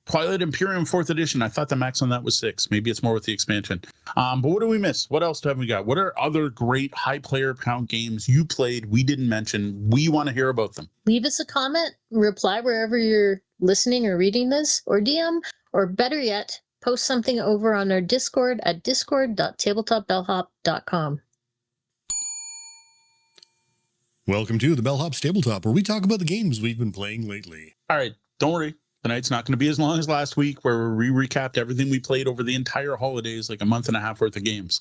Twilight Imperium 4th edition. I thought the max on that was 6. Maybe it's more with the expansion. But what do we miss? What else have we got? What are other great high player count games you played we didn't mention? We want to hear about them. Leave us a comment, reply wherever you're listening or reading this, or DM, or better yet, post something over on our Discord at discord.tabletopbellhop.com. Welcome to the Bellhop Tabletop, where we talk about the games we've been playing lately. All right, don't worry. Tonight's not going to be as long as last week, where we recapped everything we played over the entire holidays, like a month and a half worth of games.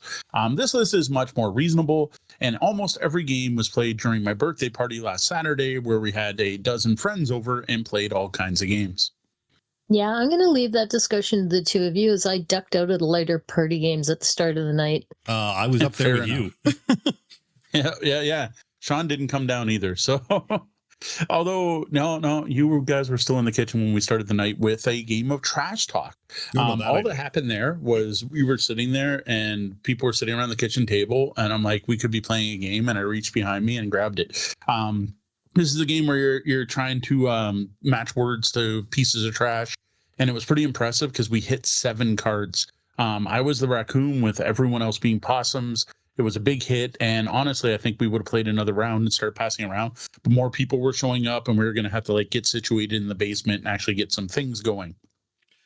This list is much more reasonable, and almost every game was played during my birthday party last Saturday, where we had a dozen friends over and played all kinds of games. Yeah, I'm going to leave that discussion to the two of you as I ducked out of the lighter party games at the start of the night. I was up there with you. Yeah. Sean didn't come down either, so... Although, no, you guys were still in the kitchen when we started the night with a game of Trash Talk. All that happened there was we were sitting there and people were sitting around the kitchen table, and I'm like, we could be playing a game, and I reached behind me and grabbed it. This is a game where you're trying to match words to pieces of trash, and it was pretty impressive because we hit 7 cards. I was the raccoon with everyone else being possums. It was a big hit, and honestly, I think we would have played another round and started passing around. But more people were showing up, and we were going to have to get situated in the basement and actually get some things going.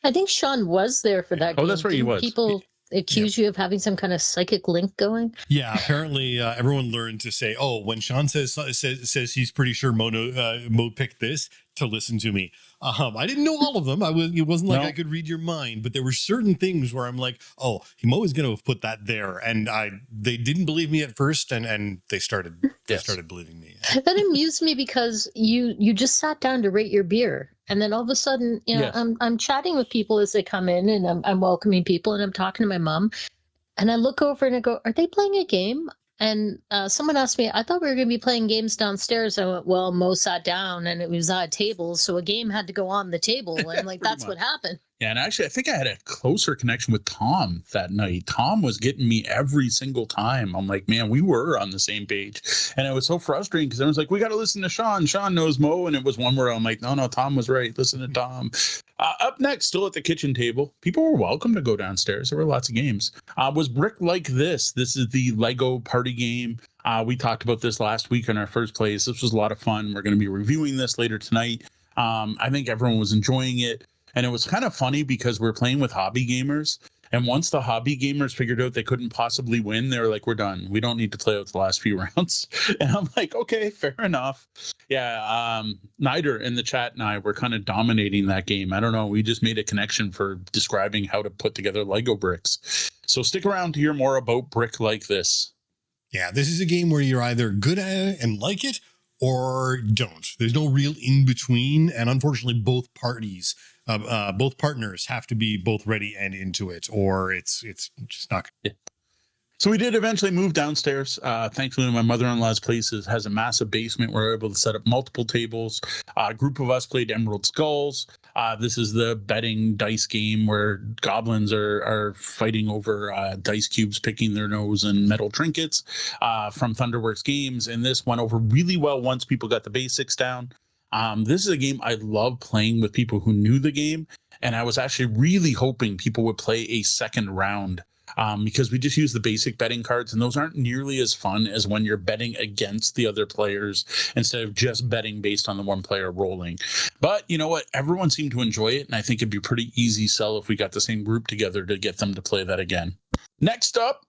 I think Sean was there for that game. Oh, that's right, he was. People accuse you of having some kind of psychic link going. Yeah, apparently everyone learned to say, "Oh, when Sean says he's pretty sure Mo picked this, to listen to me. I didn't know all of them. It wasn't like No. I could read your mind, but there were certain things where I'm like, oh, I'm always going to have put that there. And they didn't believe me at first, and they started believing me. That amused me because you just sat down to rate your beer. And then all of a sudden, Yes. I'm chatting with people as they come in, and I'm welcoming people, and I'm talking to my mom. And I look over and I go, are they playing a game? And someone asked me, I thought we were going to be playing games downstairs. I went, well, Mo sat down and it was at a table, so a game had to go on the table. And like, that's what happened. Yeah, and actually, I think I had a closer connection with Tom that night. Tom was getting me every single time. I'm like, man, we were on the same page. And it was so frustrating because I was like, we got to listen to Sean. Sean knows Mo. And it was one where I'm like, no, Tom was right. Listen to Tom. Up next, still at the kitchen table, people were welcome to go downstairs. There were lots of games. Was Brick Like This? This is the Lego party game. We talked about this last week in our first plays. This was a lot of fun. We're going to be reviewing this later tonight. I think everyone was enjoying it. And it was kind of funny because we're playing with hobby gamers. And once the hobby gamers figured out they couldn't possibly win, they were like, we're done. We don't need to play out the last few rounds. And I'm like, okay, fair enough. Yeah. Nider in the chat and I were kind of dominating that game. I don't know. We just made a connection for describing how to put together Lego bricks. So stick around to hear more about Brick Like This. Yeah, this is a game where you're either good at it and like it or don't. There's no real in between. And unfortunately, both partners have to be both ready and into it, or it's just not. Yeah. So we did eventually move downstairs. Thankfully, my mother-in-law's place has a massive basement where we're able to set up multiple tables. A group of us played Emerald Skulls. This is the betting dice game where goblins are fighting over dice cubes, picking their nose and metal trinkets from Thunderworks Games. And this went over really well once people got the basics down. This is a game I love playing with people who knew the game. And I was actually really hoping people would play a second round. Because we just use the basic betting cards, and those aren't nearly as fun as when you're betting against the other players instead of just betting based on the one player rolling. But you know what? Everyone seemed to enjoy it, and I think it'd be pretty easy sell if we got the same group together to get them to play that again. Next up,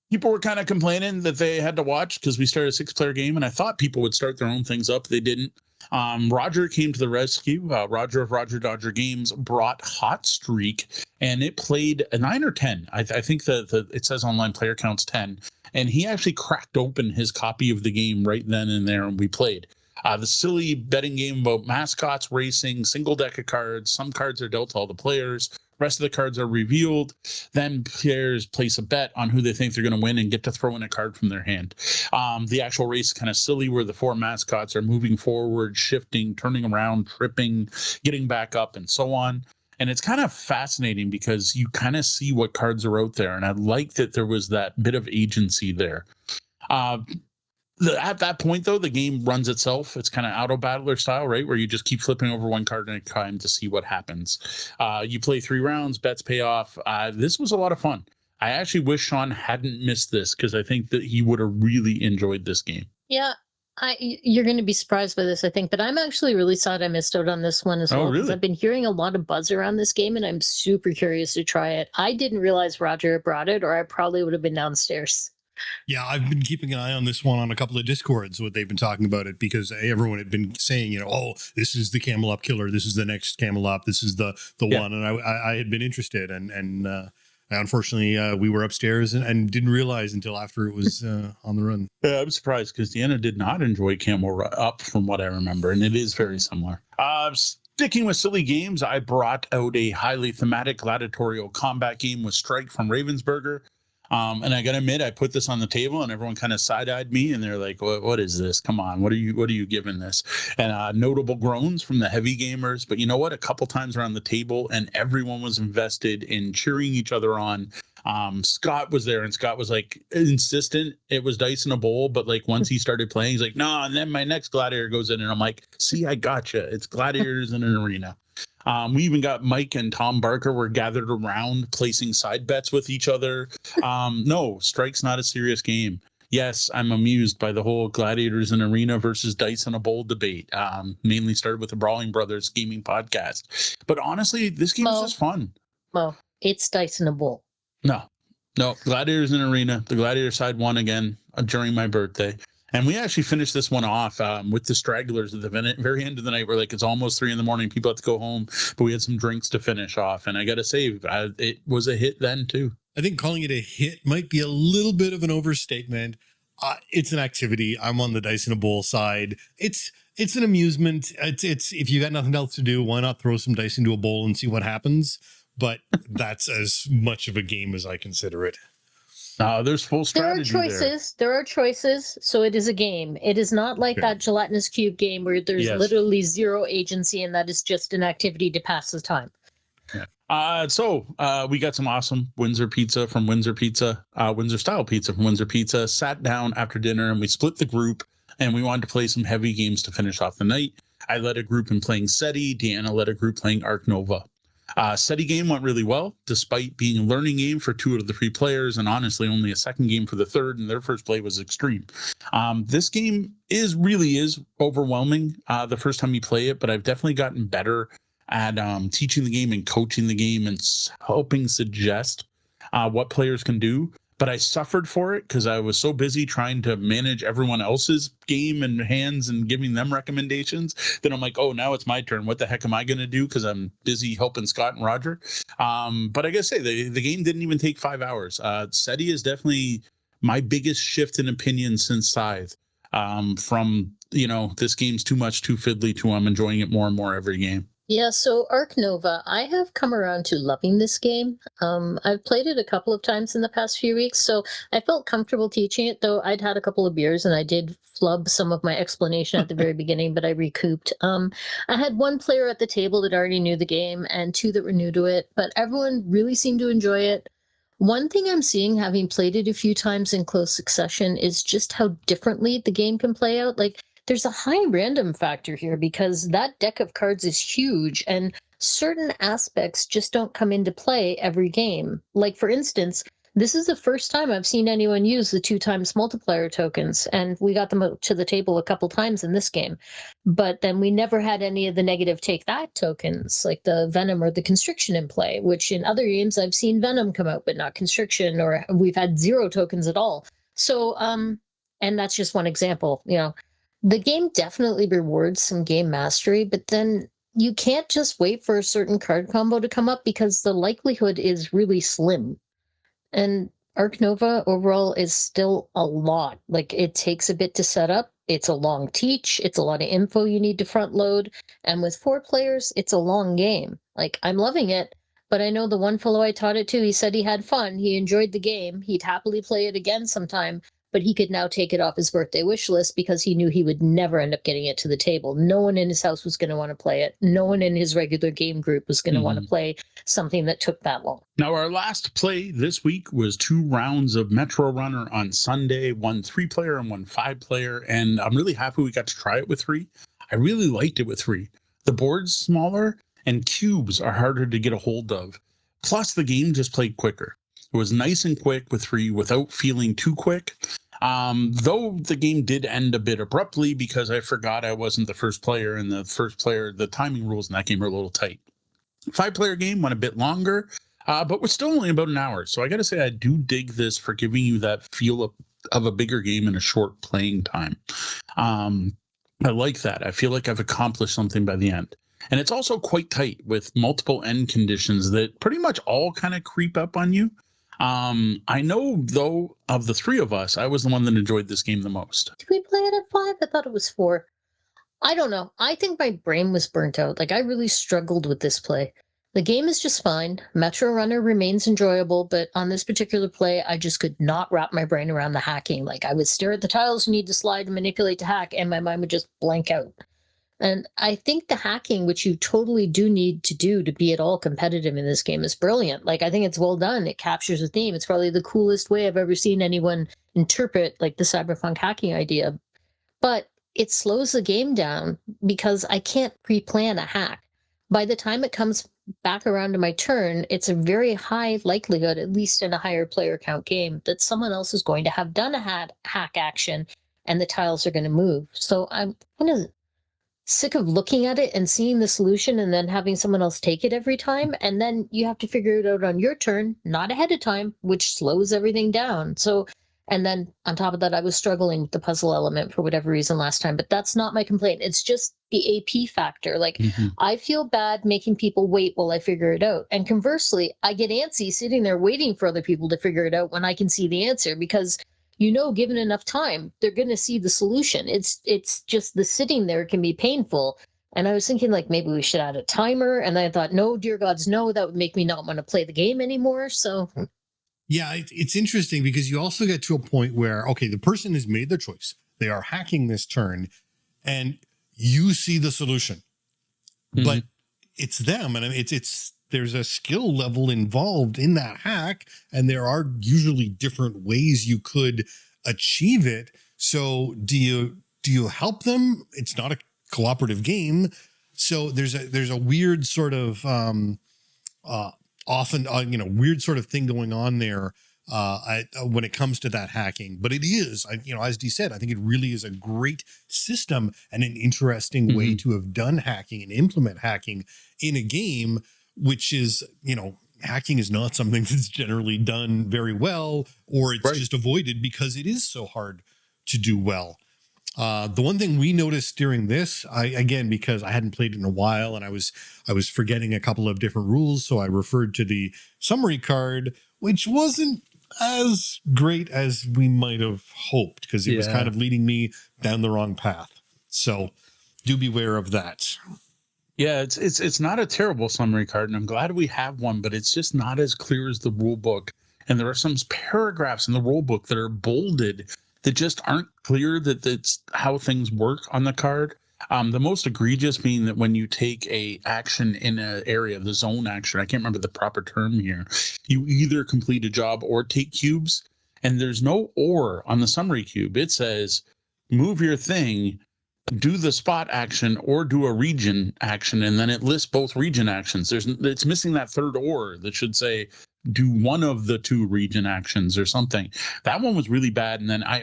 people were kind of complaining that they had to watch because we started a 6-player game, and I thought people would start their own things up. They didn't. Roger came to the rescue. Roger of Roger Dodger Games brought Hot Streak, and it played a 9 or 10. I think it says online player counts 10, and he actually cracked open his copy of the game right then and there, and we played. The silly betting game about mascots racing, single deck of cards. Some cards are dealt to all the players. Rest of the cards are revealed. Then players place a bet on who they think they're going to win and get to throw in a card from their hand. The actual race is kind of silly where the 4 mascots are moving forward, shifting, turning around, tripping, getting back up, and so on. And it's kind of fascinating because you kind of see what cards are out there. And I like that there was that bit of agency there. At that point, though, the game runs itself. It's kind of auto battler style, right? Where you just keep flipping over one card at a time to see what happens. You play 3 rounds, bets pay off. This was a lot of fun. I actually wish Sean hadn't missed this because I think that he would have really enjoyed this game. Yeah, you're going to be surprised by this, I think, but I'm actually really sad I missed out on this one as well. Really? I've been hearing a lot of buzz around this game, and I'm super curious to try it. I didn't realize Roger brought it, or I probably would have been downstairs. Yeah, I've been keeping an eye on this one on a couple of Discords, what they've been talking about it, because everyone had been saying, oh, this is the Camelop killer. This is the next Camelop. This is the one. And I had been interested. And unfortunately, we were upstairs and didn't realize until after it was on the run. Yeah, I'm surprised because Deanna did not enjoy Camel Up from what I remember. And it is very similar. Sticking with silly games, I brought out a highly thematic gladiatorial combat game with Strike from Ravensburger. And I gotta admit, I put this on the table and everyone kind of side-eyed me and they're like, what is this? Come on, what are you giving this? And notable groans from the heavy gamers. But you know what? A couple times around the table and everyone was invested in cheering each other on. Scott was there and Scott was like insistent it was dice in a bowl, but like once he started playing, he's like, no, and then my next gladiator goes in and I'm like, see, I gotcha. It's gladiators in an arena. We even got Mike and Tom Barker were gathered around placing side bets with each other. No, Strike's not a serious game. Yes, I'm amused by the whole gladiators in arena versus dice in a bowl debate. Mainly started with the Brawling Brothers gaming podcast. But honestly, this game is just fun. Well, it's dice in a bowl. No, gladiators in arena. The gladiator side won again during my birthday. And we actually finished this one off with the stragglers at the very end of the night. We're like, it's almost 3 a.m. People have to go home, but we had some drinks to finish off. And I got to say, it was a hit then too. I think calling it a hit might be a little bit of an overstatement. It's an activity. I'm on the dice in a bowl side. It's an amusement. It's if you got nothing else to do, why not throw some dice into a bowl and see what happens? But that's as much of a game as I consider it. There's full strategy There are choices, so it is a game. It is not like that gelatinous cube game where there's literally zero agency and that is just an activity to pass the time. Yeah. So we got some awesome Windsor pizza from Windsor Pizza, Windsor style pizza from Windsor Pizza. Sat down after dinner and we split the group and we wanted to play some heavy games to finish off the night. I led a group in playing SETI. Deanna led a group playing Arc Nova. SETI game went really well, despite being a learning game for 2 of the 3 players, and honestly only a second game for the third, and their first play was extreme. This game really is overwhelming the first time you play it, but I've definitely gotten better at teaching the game and coaching the game and helping suggest what players can do. But I suffered for it because I was so busy trying to manage everyone else's game and hands and giving them recommendations that I'm like, oh, now it's my turn. What the heck am I going to do? Because I'm busy helping Scott and Roger. But I gotta say, the game didn't even take 5 hours. SETI is definitely my biggest shift in opinion since Scythe. From, this game's too much, too fiddly, to I'm enjoying it more and more every game. Yeah, so Arc Nova, I have come around to loving this game. I've played it a couple of times in the past few weeks, so I felt comfortable teaching it, though I'd had a couple of beers and I did flub some of my explanation at the very beginning, but I recouped. I had 1 player at the table that already knew the game and 2 that were new to it, but everyone really seemed to enjoy it. One thing I'm seeing, having played it a few times in close succession, is just how differently the game can play out. Like, there's a high random factor here because that deck of cards is huge and certain aspects just don't come into play every game. Like, for instance, this is the first time I've seen anyone use the 2 times multiplier tokens, and we got them to the table a couple times in this game. But then we never had any of the negative take that tokens, like the Venom or the Constriction in play, which in other games I've seen Venom come out, but not Constriction, or we've had 0 tokens at all. So, and that's just one example, The game definitely rewards some game mastery, but then you can't just wait for a certain card combo to come up because the likelihood is really slim. And Arc Nova overall is still a lot. Like, it takes a bit to set up. It's a long teach. It's a lot of info you need to front load. And with 4 players, it's a long game. Like, I'm loving it, but I know the one fellow I taught it to, he said he had fun. He enjoyed the game. He'd happily play it again sometime. But he could now take it off his birthday wish list because he knew he would never end up getting it to the table. No one in his house was going to want to play it. No one in his regular game group was going to want to play something that took that long. Now, our last play this week was 2 rounds of Metro Runner on Sunday, 1 3-player and 1 5-player. And I'm really happy we got to try it with 3. I really liked it with 3. The board's smaller and cubes are harder to get a hold of. Plus, the game just played quicker. It was nice and quick with 3 without feeling too quick. Though the game did end a bit abruptly because I forgot I wasn't the first player, and the timing rules in that game are a little tight. 5-player game went a bit longer, but we're still only about an hour. So I got to say, I do dig this for giving you that feel of a bigger game in a short playing time. I like that. I feel like I've accomplished something by the end. And it's also quite tight with multiple end conditions that pretty much all kind of creep up on you. I know, though, of the 3 of us, I was the one that enjoyed this game the most. Did we play it at 5? I thought it was 4. I don't know. I think my brain was burnt out. Like, I really struggled with this play. The game is just fine. Metro Runner remains enjoyable, but on this particular play, I just could not wrap my brain around the hacking. Like, I would stare at the tiles you need to slide and manipulate to hack, and my mind would just blank out. And I think the hacking, which you totally do need to do to be at all competitive in this game, is brilliant. Like, I think it's well done. It captures the theme. It's probably the coolest way I've ever seen anyone interpret, like, the cyberpunk hacking idea. But it slows the game down because I can't pre-plan a hack. By the time it comes back around to my turn, it's a very high likelihood, at least in a higher player count game, that someone else is going to have done a hack action and the tiles are going to move. So I'm kind of sick of looking at it and seeing the solution and then having someone else take it every time. And then you have to figure it out on your turn, not ahead of time, which slows everything down. So And then on top of that, I was struggling with the puzzle element for whatever reason last time, but that's not my complaint. It's just the AP factor. Like, I feel bad making people wait while I figure it out. And conversely, I get antsy sitting there waiting for other people to figure it out when I can see the answer, because given enough time, they're going to see the solution. It's just the sitting there can be painful. And I was thinking, like, maybe we should add a timer. And I thought, no, dear gods, no, that would make me not want to play the game anymore. So yeah, it's interesting because you also get to a point where, okay, the person has made their choice. They are hacking this turn and you see the solution, but it's them. And there's a skill level involved in that hack. And there are usually different ways you could achieve it. So do you help them? It's not a cooperative game. So there's a weird sort of, often, weird sort of thing going on there when it comes to that hacking. But it is, as Dee said, I think it really is a great system and an interesting way to have done hacking and implement hacking in a game, which is, hacking is not something that's generally done very well, or it's just avoided because it is so hard to do well. The one thing we noticed during this, because I hadn't played it in a while and I was forgetting a couple of different rules, so I referred to the summary card, which wasn't as great as we might have hoped because it was kind of leading me down the wrong path. So do beware of that. Yeah, it's not a terrible summary card, and I'm glad we have one, but it's just not as clear as the rule book. And there are some paragraphs in the rule book that are bolded that just aren't clear that that's how things work on the card. The most egregious being that when you take a action in an area, the zone action, I can't remember the proper term here, you either complete a job or take cubes, and there's no or on the summary cube. It says move your thing, do the spot action, or do a region action, and then it lists both region actions. It's missing that third or that should say do one of the two region actions or something. That one was really bad. And then I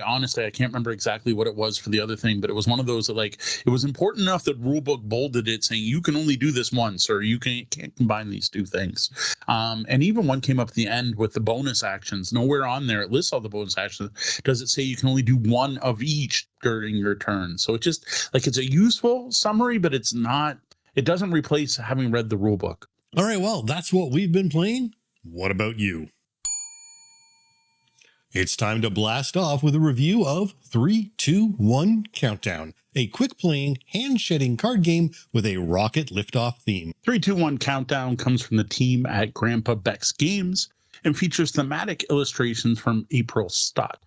can't remember exactly what it was for the other thing, but it was one of those that, like, it was important enough that rulebook bolded it saying you can only do this once, or you can't combine these two things. And even one came up at the end with the bonus actions. Nowhere on there it lists all the bonus actions. Does it say you can only do one of each during your turn? So it just, like, it's a useful summary, but it doesn't replace having read the rulebook. All right, well, that's what we've been playing. What about you? It's time to blast off with a review of 3, 2, 1 Countdown, a quick playing, hand-shedding card game with a rocket liftoff theme. 3, 2, 1 Countdown comes from the team at Grandpa Beck's Games and features thematic illustrations from April Stott.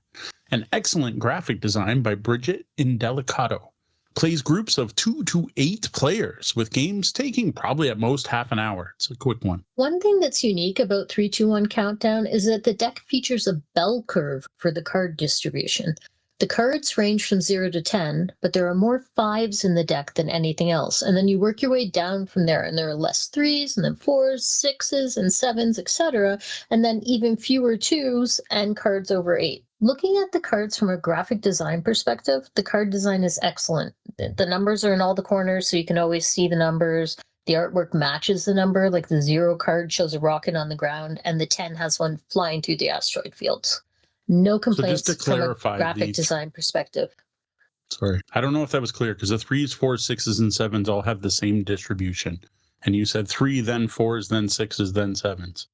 An excellent graphic design by Bridget Indelicato. Plays groups of 2 to 8 players, with games taking probably at most half an hour. It's a quick one. One thing that's unique about 3, 2, 1 Countdown is that the deck features a bell curve for the card distribution. The cards range from 0 to 10, but there are more 5s in the deck than anything else. And then you work your way down from there, and there are less 3s, and then 4s, 6s, and 7s, etc. And then even fewer 2s and cards over 8. Looking at the cards from a graphic design perspective, the card design is excellent. The numbers are in all the corners, so you can always see the numbers. The artwork matches the number, like the 0 card shows a rocket on the ground, and the 10 has one flying through the asteroid fields. No complaints so just to clarify, from a graphic design perspective. Sorry, I don't know if that was clear, because the 3s, 4s, 6s, and 7s all have the same distribution. And you said 3, then 4s, then 6s, then 7s.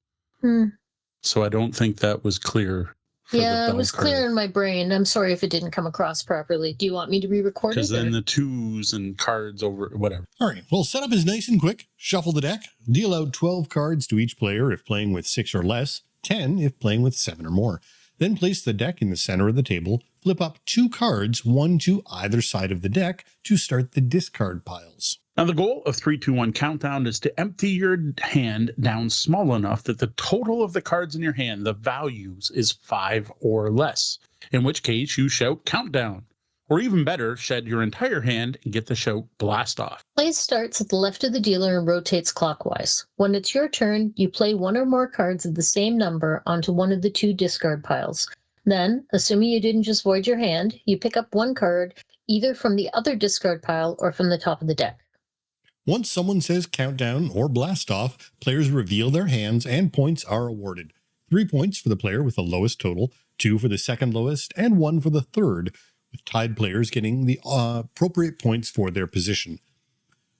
So I don't think that was clear. Yeah, it was clear in my brain. I'm sorry if it didn't come across properly. Do you want me to re-record it? Because then the 2s and cards over, whatever. All right, well, setup is nice and quick. Shuffle the deck. Deal out 12 cards to each player if playing with 6 or less, 10 if playing with 7 or more. Then place the deck in the center of the table. Flip up 2 cards, one to either side of the deck, to start the discard piles. Now, the goal of 3, 2, 1 Countdown is to empty your hand down small enough that the total of the cards in your hand, the values, is 5 or less, in which case you shout Countdown. Or even better, shed your entire hand and get the shout Blast Off. Play starts at the left of the dealer and rotates clockwise. When it's your turn, you play one or more cards of the same number onto one of the 2 discard piles. Then, assuming you didn't just void your hand, you pick up 1 card, either from the other discard pile or from the top of the deck. Once someone says Countdown or Blast Off, players reveal their hands and points are awarded. 3 points for the player with the lowest total, 2 for the second lowest, and 1 for the third, with tied players getting the appropriate points for their position.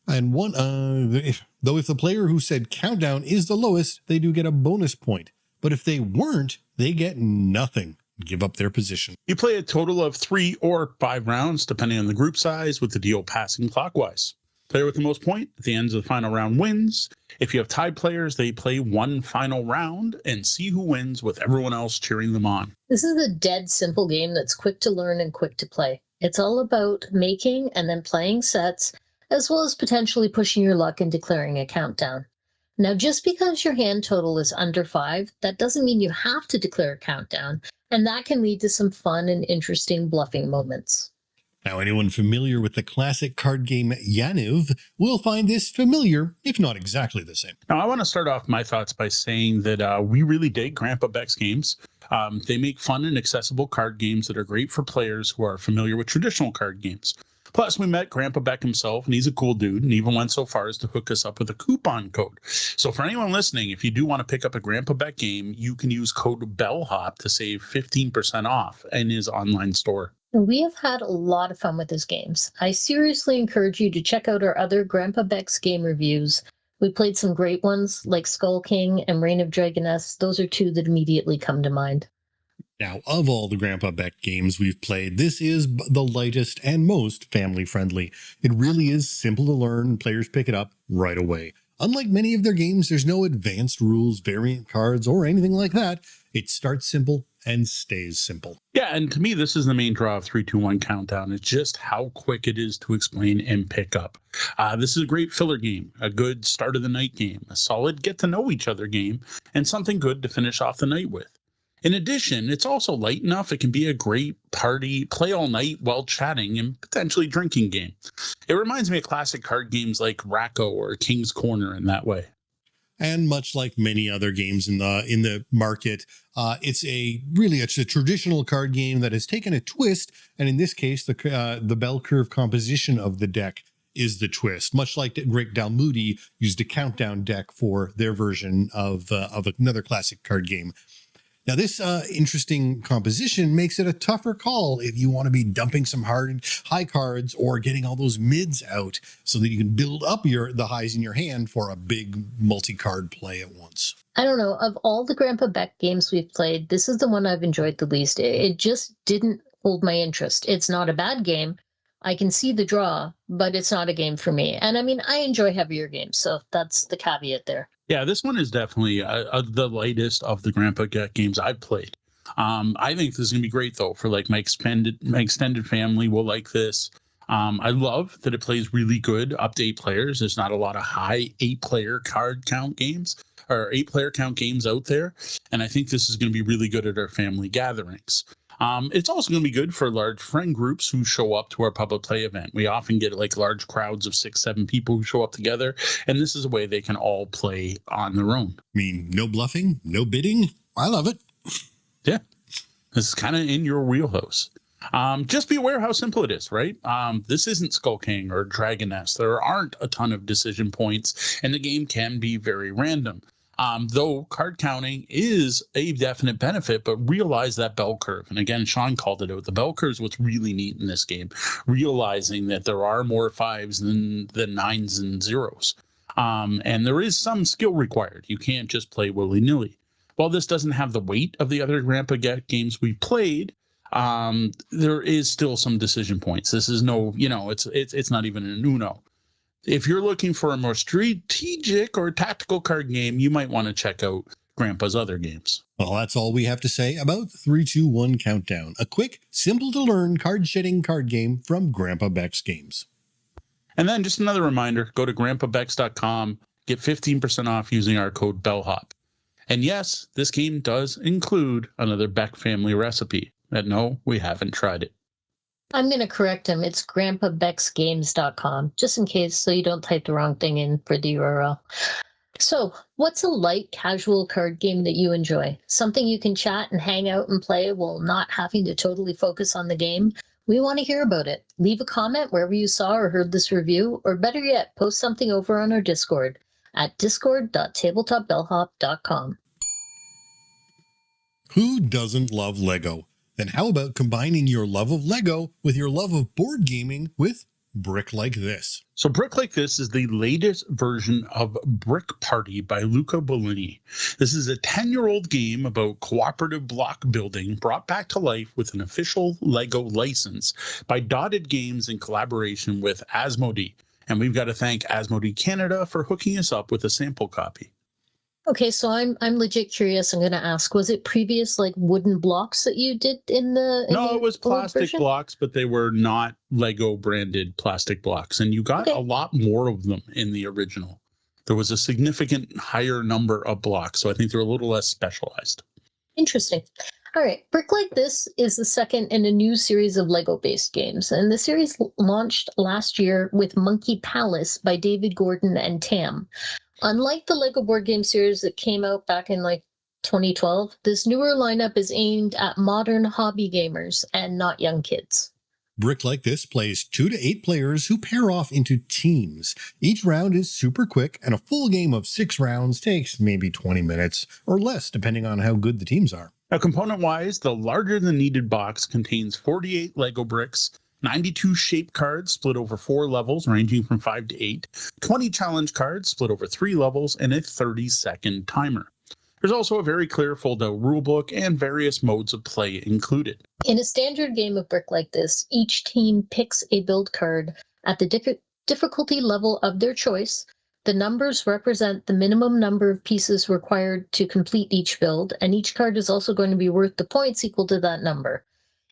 And though if the player who said countdown is the lowest, they do get a bonus point. But if they weren't, they get nothing. Give up their position. You play a total of 3 or 5 rounds, depending on the group size, with the deal passing clockwise. Player with the most point at the end of the final round wins. If you have tied players, they play one final round and see who wins with everyone else cheering them on. This is a dead simple game that's quick to learn and quick to play. It's all about making and then playing sets, as well as potentially pushing your luck and declaring a countdown. Now, just because your hand total is under 5, that doesn't mean you have to declare a countdown, and that can lead to some fun and interesting bluffing moments. Now, anyone familiar with the classic card game Yaniv will find this familiar, if not exactly the same. Now, I want to start off my thoughts by saying that we really dig Grandpa Beck's games. They make fun and accessible card games that are great for players who are familiar with traditional card games. Plus, we met Grandpa Beck himself, and he's a cool dude, and even went so far as to hook us up with a coupon code. So for anyone listening, if you do want to pick up a Grandpa Beck game, you can use code BELLHOP to save 15% off in his online store. We have had a lot of fun with his games. I seriously encourage you to check out our other Grandpa Beck's game reviews. We played some great ones like Skull King and Reign of Dragoness. Those are 2 that immediately come to mind. Now, of all the Grandpa Beck games we've played, this is the lightest and most family-friendly. It really is simple to learn, and players pick it up right away. Unlike many of their games, there's no advanced rules, variant cards, or anything like that. It starts simple and stays simple. Yeah, and to me, this is the main draw of 3, 2, 1 Countdown. It's just how quick it is to explain and pick up. This is a great filler game, a good start of the night game, a solid get-to-know-each-other game, and something good to finish off the night with. In addition, it's also light enough it can be a great party, play all night while chatting, and potentially drinking game. It reminds me of classic card games like Racco or King's Corner in that way. And much like many other games in the market, it's a traditional card game that has taken a twist, and in this case, the bell curve composition of the deck is the twist. Much like Rick Dalmoody used a countdown deck for their version of another classic card game. Now, this interesting composition makes it a tougher call if you want to be dumping some high cards or getting all those mids out so that you can build up the highs in your hand for a big multi-card play at once. I don't know. Of all the Grandpa Beck games we've played, this is the one I've enjoyed the least. It just didn't hold my interest. It's not a bad game. I can see the draw, but it's not a game for me. And I mean, I enjoy heavier games, so that's the caveat there. Yeah, this one is definitely the lightest of the Grandpa Beck games I've played. I think this is going to be great, though, for like my extended family will like this. I love that it plays really good up to 8 players. There's not a lot of high 8-player card count games or 8-player count games out there. And I think this is going to be really good at our family gatherings. It's also going to be good for large friend groups who show up to our public play event. We often get like large crowds of 6, 7 people who show up together, and this is a way they can all play on their own. I mean, no bluffing, no bidding. I love it. Yeah, this is kind of in your wheelhouse. Just be aware how simple it is, right? This isn't Skull King or Dragoness. There aren't a ton of decision points, and the game can be very random. Though card counting is a definite benefit, but realize that bell curve. And again, Sean called it out. The bell curve is what's really neat in this game, realizing that there are more 5s than 9s and 0s. And there is some skill required. You can't just play willy-nilly. While this doesn't have the weight of the other Grandpa Beck games we played, there is still some decision points. This is it's not even an Uno. If you're looking for a more strategic or tactical card game, you might want to check out Grandpa's other games. Well, that's all we have to say about 3, 2, 1 Countdown. A quick, simple-to-learn card-shedding card game from Grandpa Beck's Games. And then just another reminder, go to grandpabecks.com, get 15% off using our code BELLHOP. And yes, this game does include another Beck family recipe. And no, we haven't tried it. I'm going to correct him. It's grandpabecksgames.com, just in case, so you don't type the wrong thing in for the URL. So, what's a light, casual card game that you enjoy? Something you can chat and hang out and play while not having to totally focus on the game? We want to hear about it. Leave a comment wherever you saw or heard this review, or better yet, post something over on our Discord at discord.tabletopbellhop.com. Who doesn't love Lego? Then how about combining your love of Lego with your love of board gaming with Brick Like This? So Brick Like This is the latest version of Brick Party by Luca Bellini. This is a 10-year-old game about cooperative block building brought back to life with an official Lego license by Dotted Games in collaboration with Asmodee. And we've got to thank Asmodee Canada for hooking us up with a sample copy. Okay, so I'm legit curious. I'm going to ask: was it previous like wooden blocks that you did in the? No, it was old plastic version? blocks, but they were not Lego branded plastic blocks, and you got a lot more of them in the original. There was a significant higher number of blocks, so I think they're a little less specialized. Interesting. All right, Brick Like This is the second in a new series of Lego-based games, and the series launched last year with Monkey Palace by David Gordon and Tam. Unlike the Lego board game series that came out back in like 2012, this newer lineup is aimed at modern hobby gamers and not young kids. Brick Like This plays 2 to 8 players who pair off into teams. Each round is super quick, and a full game of 6 rounds takes maybe 20 minutes or less, depending on how good the teams are. Now, component-wise, the larger than needed box contains 48 Lego bricks, 92 shape cards split over 4 levels ranging from 5 to 8, 20 challenge cards split over 3 levels, and a 30-second timer. There's also a very clear fold-out rulebook and various modes of play included. In a standard game of Brick Like This, each team picks a build card at the difficulty level of their choice. The numbers represent the minimum number of pieces required to complete each build, and each card is also going to be worth the points equal to that number,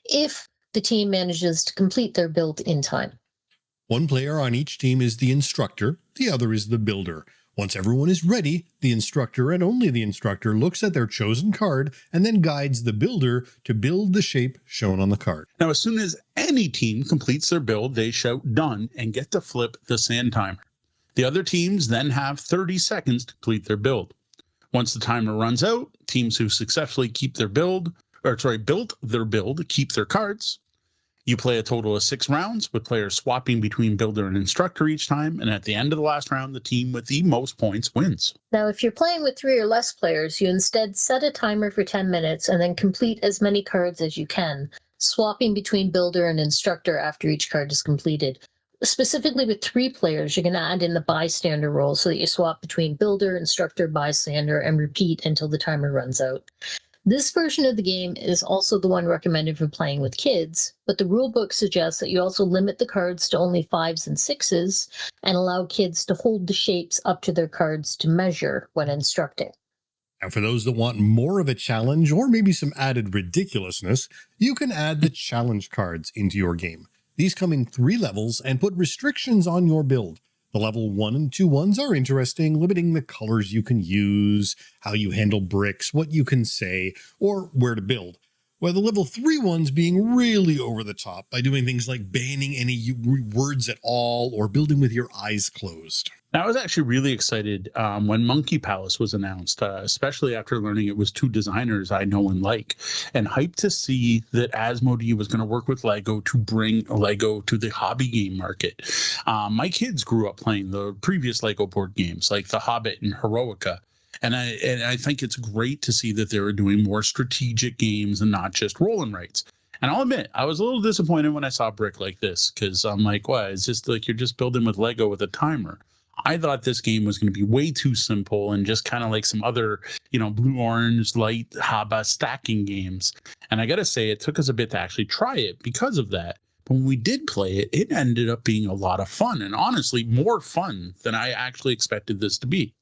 if the team manages to complete their build in time. One player on each team is the instructor, the other is the builder. Once everyone is ready, the instructor and only the instructor looks at their chosen card and then guides the builder to build the shape shown on the card. Now, as soon as any team completes their build, they shout done and get to flip the sand timer. The other teams then have 30 seconds to complete their build. Once the timer runs out, teams who successfully built their build keep their cards. You play a total of 6 rounds, with players swapping between builder and instructor each time, and at the end of the last round, the team with the most points wins. Now, if you're playing with 3 or less players, you instead set a timer for 10 minutes and then complete as many cards as you can, swapping between builder and instructor after each card is completed. Specifically with 3 players, you're going to add in the bystander role so that you swap between builder, instructor, bystander, and repeat until the timer runs out. This version of the game is also the one recommended for playing with kids, but the rulebook suggests that you also limit the cards to only 5s and 6s and allow kids to hold the shapes up to their cards to measure when instructing. Now, for those that want more of a challenge or maybe some added ridiculousness, you can add the challenge cards into your game. These come in 3 levels and put restrictions on your build. The level 1 and 2 ones are interesting, limiting the colors you can use, how you handle bricks, what you can say, or where to build. While the level 3 ones being really over the top by doing things like banning any words at all or building with your eyes closed. Now, I was actually really excited when Monkey Palace was announced, especially after learning it was 2 designers I know and like, and hyped to see that Asmodee was going to work with Lego to bring Lego to the hobby game market. My kids grew up playing the previous Lego board games like The Hobbit and Heroica. And I think it's great to see that they were doing more strategic games and not just roll and writes. And I'll admit, I was a little disappointed when I saw Brick Like This, because I'm like, what? It's just like you're just building with Lego with a timer. I thought this game was going to be way too simple and just kind of like some other, blue, orange, light, Haba stacking games. And I got to say, it took us a bit to actually try it because of that. But when we did play it, it ended up being a lot of fun, and honestly, more fun than I actually expected this to be.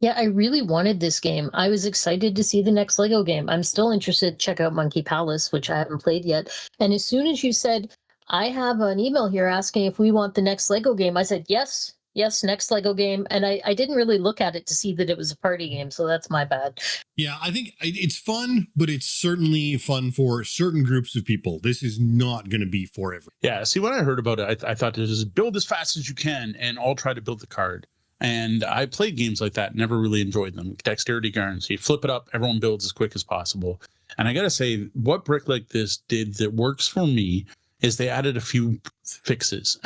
Yeah, I really wanted this game. I was excited to see the next Lego game. I'm still interested to check out Monkey Palace, which I haven't played yet. And as soon as you said, I have an email here asking if we want the next Lego game, I said, yes, next Lego game. And I didn't really look at it to see that it was a party game, so that's my bad. Yeah, I think it's fun, but it's certainly fun for certain groups of people. This is not going to be for everyone. Yeah, see, when I heard about it, I thought this is build as fast as you can and all try to build the card. And I played games like that, never really enjoyed them. Dexterity guards, you flip it up, everyone builds as quick as possible. And I got to say, what Brick Like This did that works for me is they added a few fixes.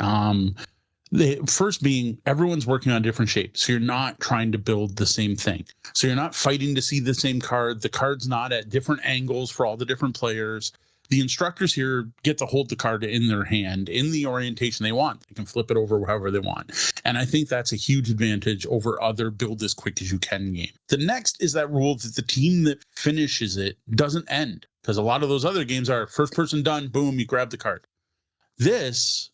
The first being everyone's working on different shapes. So you're not trying to build the same thing. So you're not fighting to see the same card. The card's not at different angles for all the different players. The instructors here get to hold the card in their hand in the orientation they want. They can flip it over however they want. And I think that's a huge advantage over other build as quick as you can game. The next is that rule that the team that finishes it doesn't end, because a lot of those other games are first person done, boom, you grab the card. This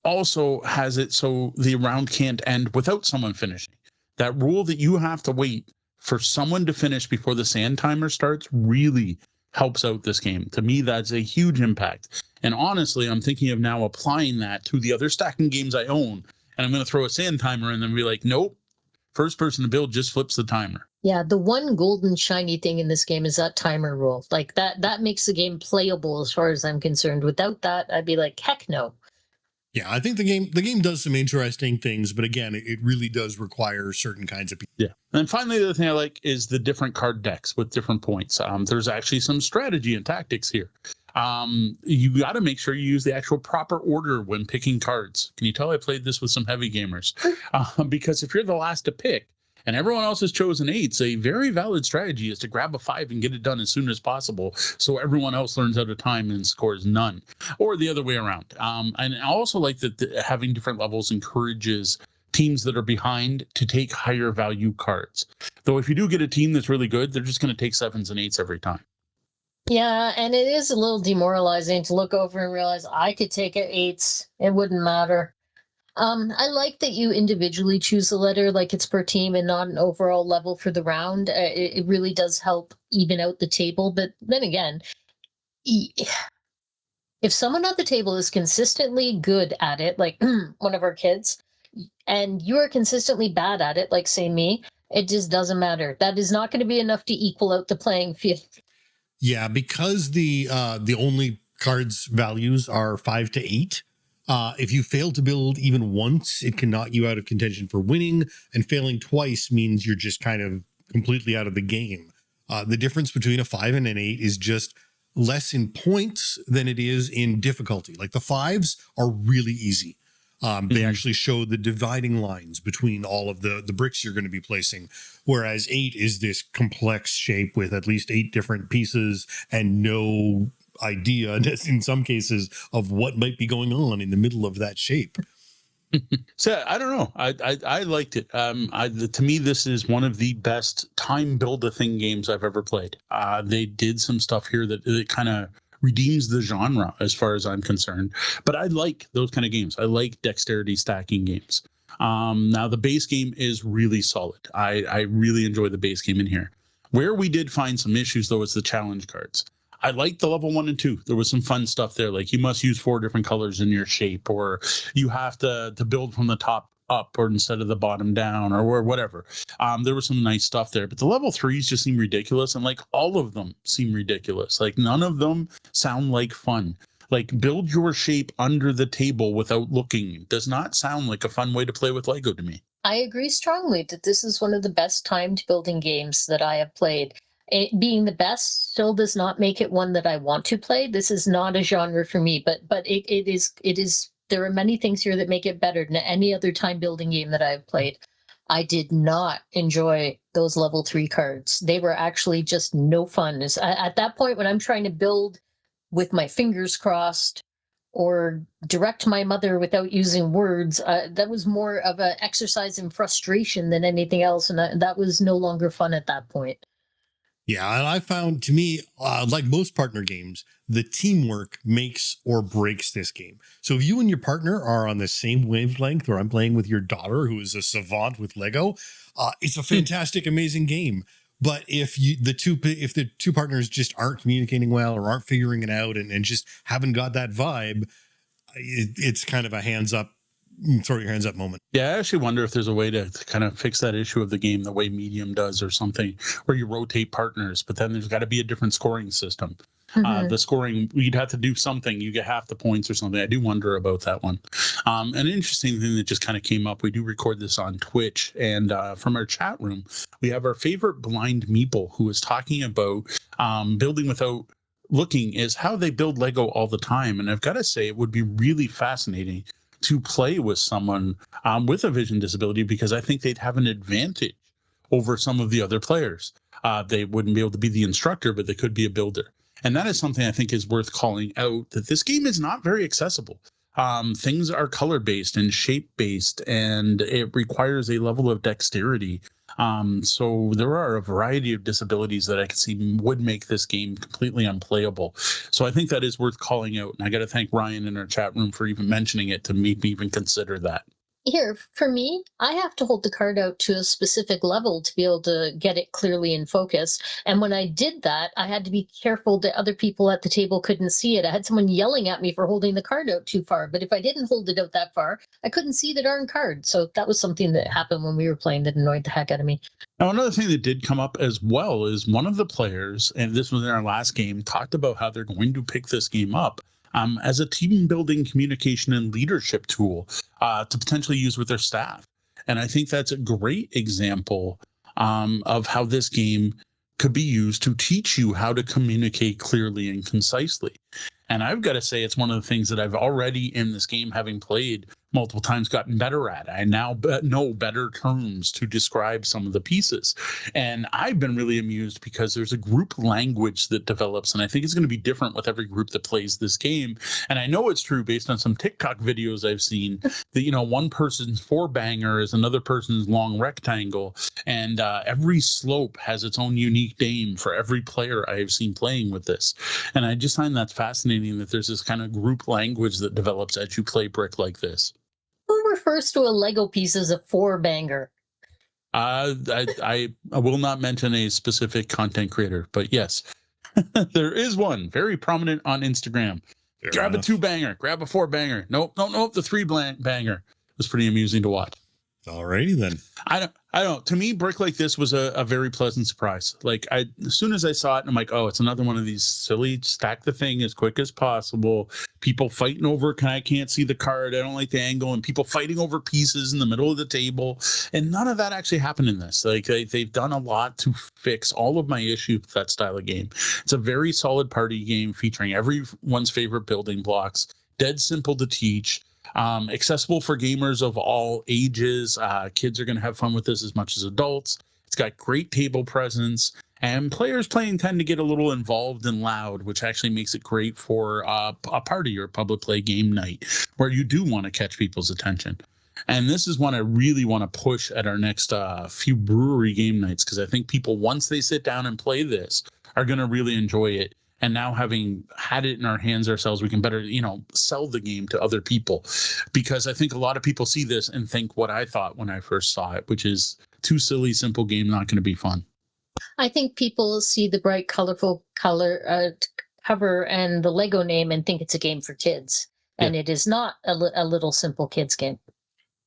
also has it so the round can't end without someone finishing. That rule that you have to wait for someone to finish before the sand timer starts really helps out this game. To me, that's a huge impact. And honestly, I'm thinking of now applying that to the other stacking games I own. And I'm going to throw a sand timer and then be like, nope, first person to build just flips the timer. Yeah, the one golden shiny thing in this game is that timer rule. Like that makes the game playable as far as I'm concerned. Without that, I'd be like, heck no. Yeah, I think the game does some interesting things, but again, it really does require certain kinds of people. Yeah. And finally, the other thing I like is the different card decks with different points. There's actually some strategy and tactics here. You got to make sure you use the actual proper order when picking cards. Can you tell I played this with some heavy gamers? Because if you're the last to pick and everyone else has chosen 8s, a very valid strategy is to grab a 5 and get it done as soon as possible so everyone else learns out of time and scores none, or the other way around. And I also like that having different levels encourages teams that are behind to take higher value cards. Though if you do get a team that's really good, they're just going to take 7s and 8s every time. Yeah, and it is a little demoralizing to look over and realize I could take 8s. It wouldn't matter. I like that you individually choose the letter, like it's per team and not an overall level for the round. It really does help even out the table. But then again, if someone at the table is consistently good at it, like one of our kids, and you are consistently bad at it, like say me, it just doesn't matter. That is not going to be enough to equal out the playing field. Yeah, because the only cards values are 5 to 8. If you fail to build even once, it can knock you out of contention for winning, and failing twice means you're just kind of completely out of the game. The difference between a 5 and an 8 is just less in points than it is in difficulty. Like the 5s are really easy. They actually show the dividing lines between all of the bricks you're going to be placing, whereas 8 is this complex shape with at least 8 different pieces and no idea in some cases of what might be going on in the middle of that shape. So I don't know. I liked it. To me, this is one of the best time build a thing games I've ever played. They did some stuff here that kind of redeems the genre as far as I'm concerned. But I like those kind of games. I like dexterity stacking games. Now the base game is really solid. I really enjoy the base game in here. Where we did find some issues though is the challenge cards. I liked the level 1 and 2. There was some fun stuff there. Like you must use 4 different colors in your shape, or you have to build from the top up or instead of the bottom down or whatever. There was some nice stuff there, but the level 3s just seem ridiculous. And like all of them seem ridiculous. Like none of them sound like fun. Like build your shape under the table without looking does not sound like a fun way to play with Lego to me. I agree strongly that this is one of the best timed building games that I have played. It being the best still does not make it one that I want to play. This is not a genre for me, but it is. There are many things here that make it better than any other time building game that I've played. I did not enjoy those level 3 cards. They were actually just no fun. At that point, when I'm trying to build with my fingers crossed or direct my mother without using words, that was more of an exercise in frustration than anything else, and that was no longer fun at that point. Yeah, and I found, to me, like most partner games, the teamwork makes or breaks this game. So if you and your partner are on the same wavelength, or I'm playing with your daughter, who is a savant with Lego, it's a fantastic, amazing game. But if the two partners just aren't communicating well or aren't figuring it out and just haven't got that vibe, it's kind of a throw your hands up moment. Yeah, I actually wonder if there's a way to kind of fix that issue of the game the way Medium does or something, where you rotate partners, but then there's got to be a different scoring system. The scoring, you'd have to do something. You get half the points or something. I do wonder about that one. An interesting thing that just kind of came up, we do record this on Twitch, and from our chat room, we have our favorite blind meeple who is talking about building without looking is how they build Lego all the time. And I've got to say, it would be really fascinating to play with someone with a vision disability, because I think they'd have an advantage over some of the other players. They wouldn't be able to be the instructor, but they could be a builder. And that is something I think is worth calling out, that this game is not very accessible. Things are color based and shape based, and it requires a level of dexterity. So there are a variety of disabilities that I can see would make this game completely unplayable. So I think that is worth calling out. And I got to thank Ryan in our chat room for even mentioning it to make me even consider that. Here, for me, I have to hold the card out to a specific level to be able to get it clearly in focus. And when I did that, I had to be careful that other people at the table couldn't see it. I had someone yelling at me for holding the card out too far. But if I didn't hold it out that far, I couldn't see the darn card. So that was something that happened when we were playing that annoyed the heck out of me. Now, another thing that did come up as well is one of the players, and this was in our last game, talked about how they're going to pick this game up as a team building, communication, and leadership tool to potentially use with their staff. And I think that's a great example of how this game could be used to teach you how to communicate clearly and concisely. And I've got to say, it's one of the things that I've already in this game, having played multiple times, gotten better at. I now know better terms to describe some of the pieces. And I've been really amused because there's a group language that develops, and I think it's going to be different with every group that plays this game. And I know it's true based on some TikTok videos I've seen that, you know, one person's four-banger is another person's long rectangle, and every slope has its own unique name for every player I've seen playing with this. And I just find that fascinating that there's this kind of group language that develops as you play brick like this. Who refers to a Lego piece as a four-banger? I will not mention a specific content creator, but yes, there is one very prominent on Instagram. Fair grab enough. a two-banger, grab a four-banger. Nope, the three-banger. It was pretty amusing to watch. Alrighty then. I don't. To me, brick like this was a very pleasant surprise. Like, as soon as I saw it, I'm like, oh, it's another one of these silly stack the thing as quick as possible. People fighting over, I can't see the card. I don't like the angle, and people fighting over pieces in the middle of the table. And none of that actually happened in this. Like, they've done a lot to fix all of my issues with that style of game. It's a very solid party game featuring everyone's favorite building blocks. Dead simple to teach. Accessible for gamers of all ages. Kids are going to have fun with this as much as adults. It's got great table presence, and players playing tend to get a little involved and loud, which actually makes it great for a party or public play game night where you do want to catch people's attention. And this is one I really want to push at our next few brewery game nights, because I think people, once they sit down and play this, are going to really enjoy it. And now, having had it in our hands ourselves, we can better, sell the game to other people, because I think a lot of people see this and think what I thought when I first saw it, which is too silly, simple game, not going to be fun. I think people see the bright, colorful cover and the Lego name and think it's a game for kids. And it is not a little simple kids game.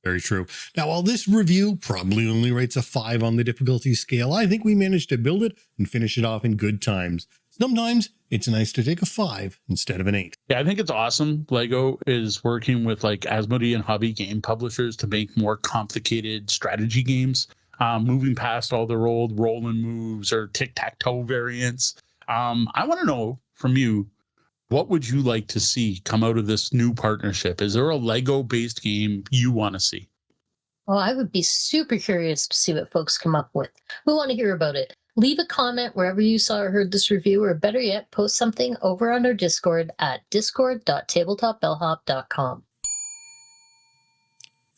Very true. Now, while this review probably only rates a 5 on the difficulty scale, I think we managed to build it and finish it off in good times. Sometimes it's nice to take a 5 instead of an 8. Yeah, I think it's awesome. Lego is working with like Asmodee and hobby game publishers to make more complicated strategy games, moving past all their old roll and moves or tic-tac-toe variants. I want to know from you, what would you like to see come out of this new partnership? Is there a Lego-based game you want to see? Well, I would be super curious to see what folks come up with. We want to hear about it. Leave a comment wherever you saw or heard this review, or better yet, post something over on our Discord at discord.tabletopbellhop.com.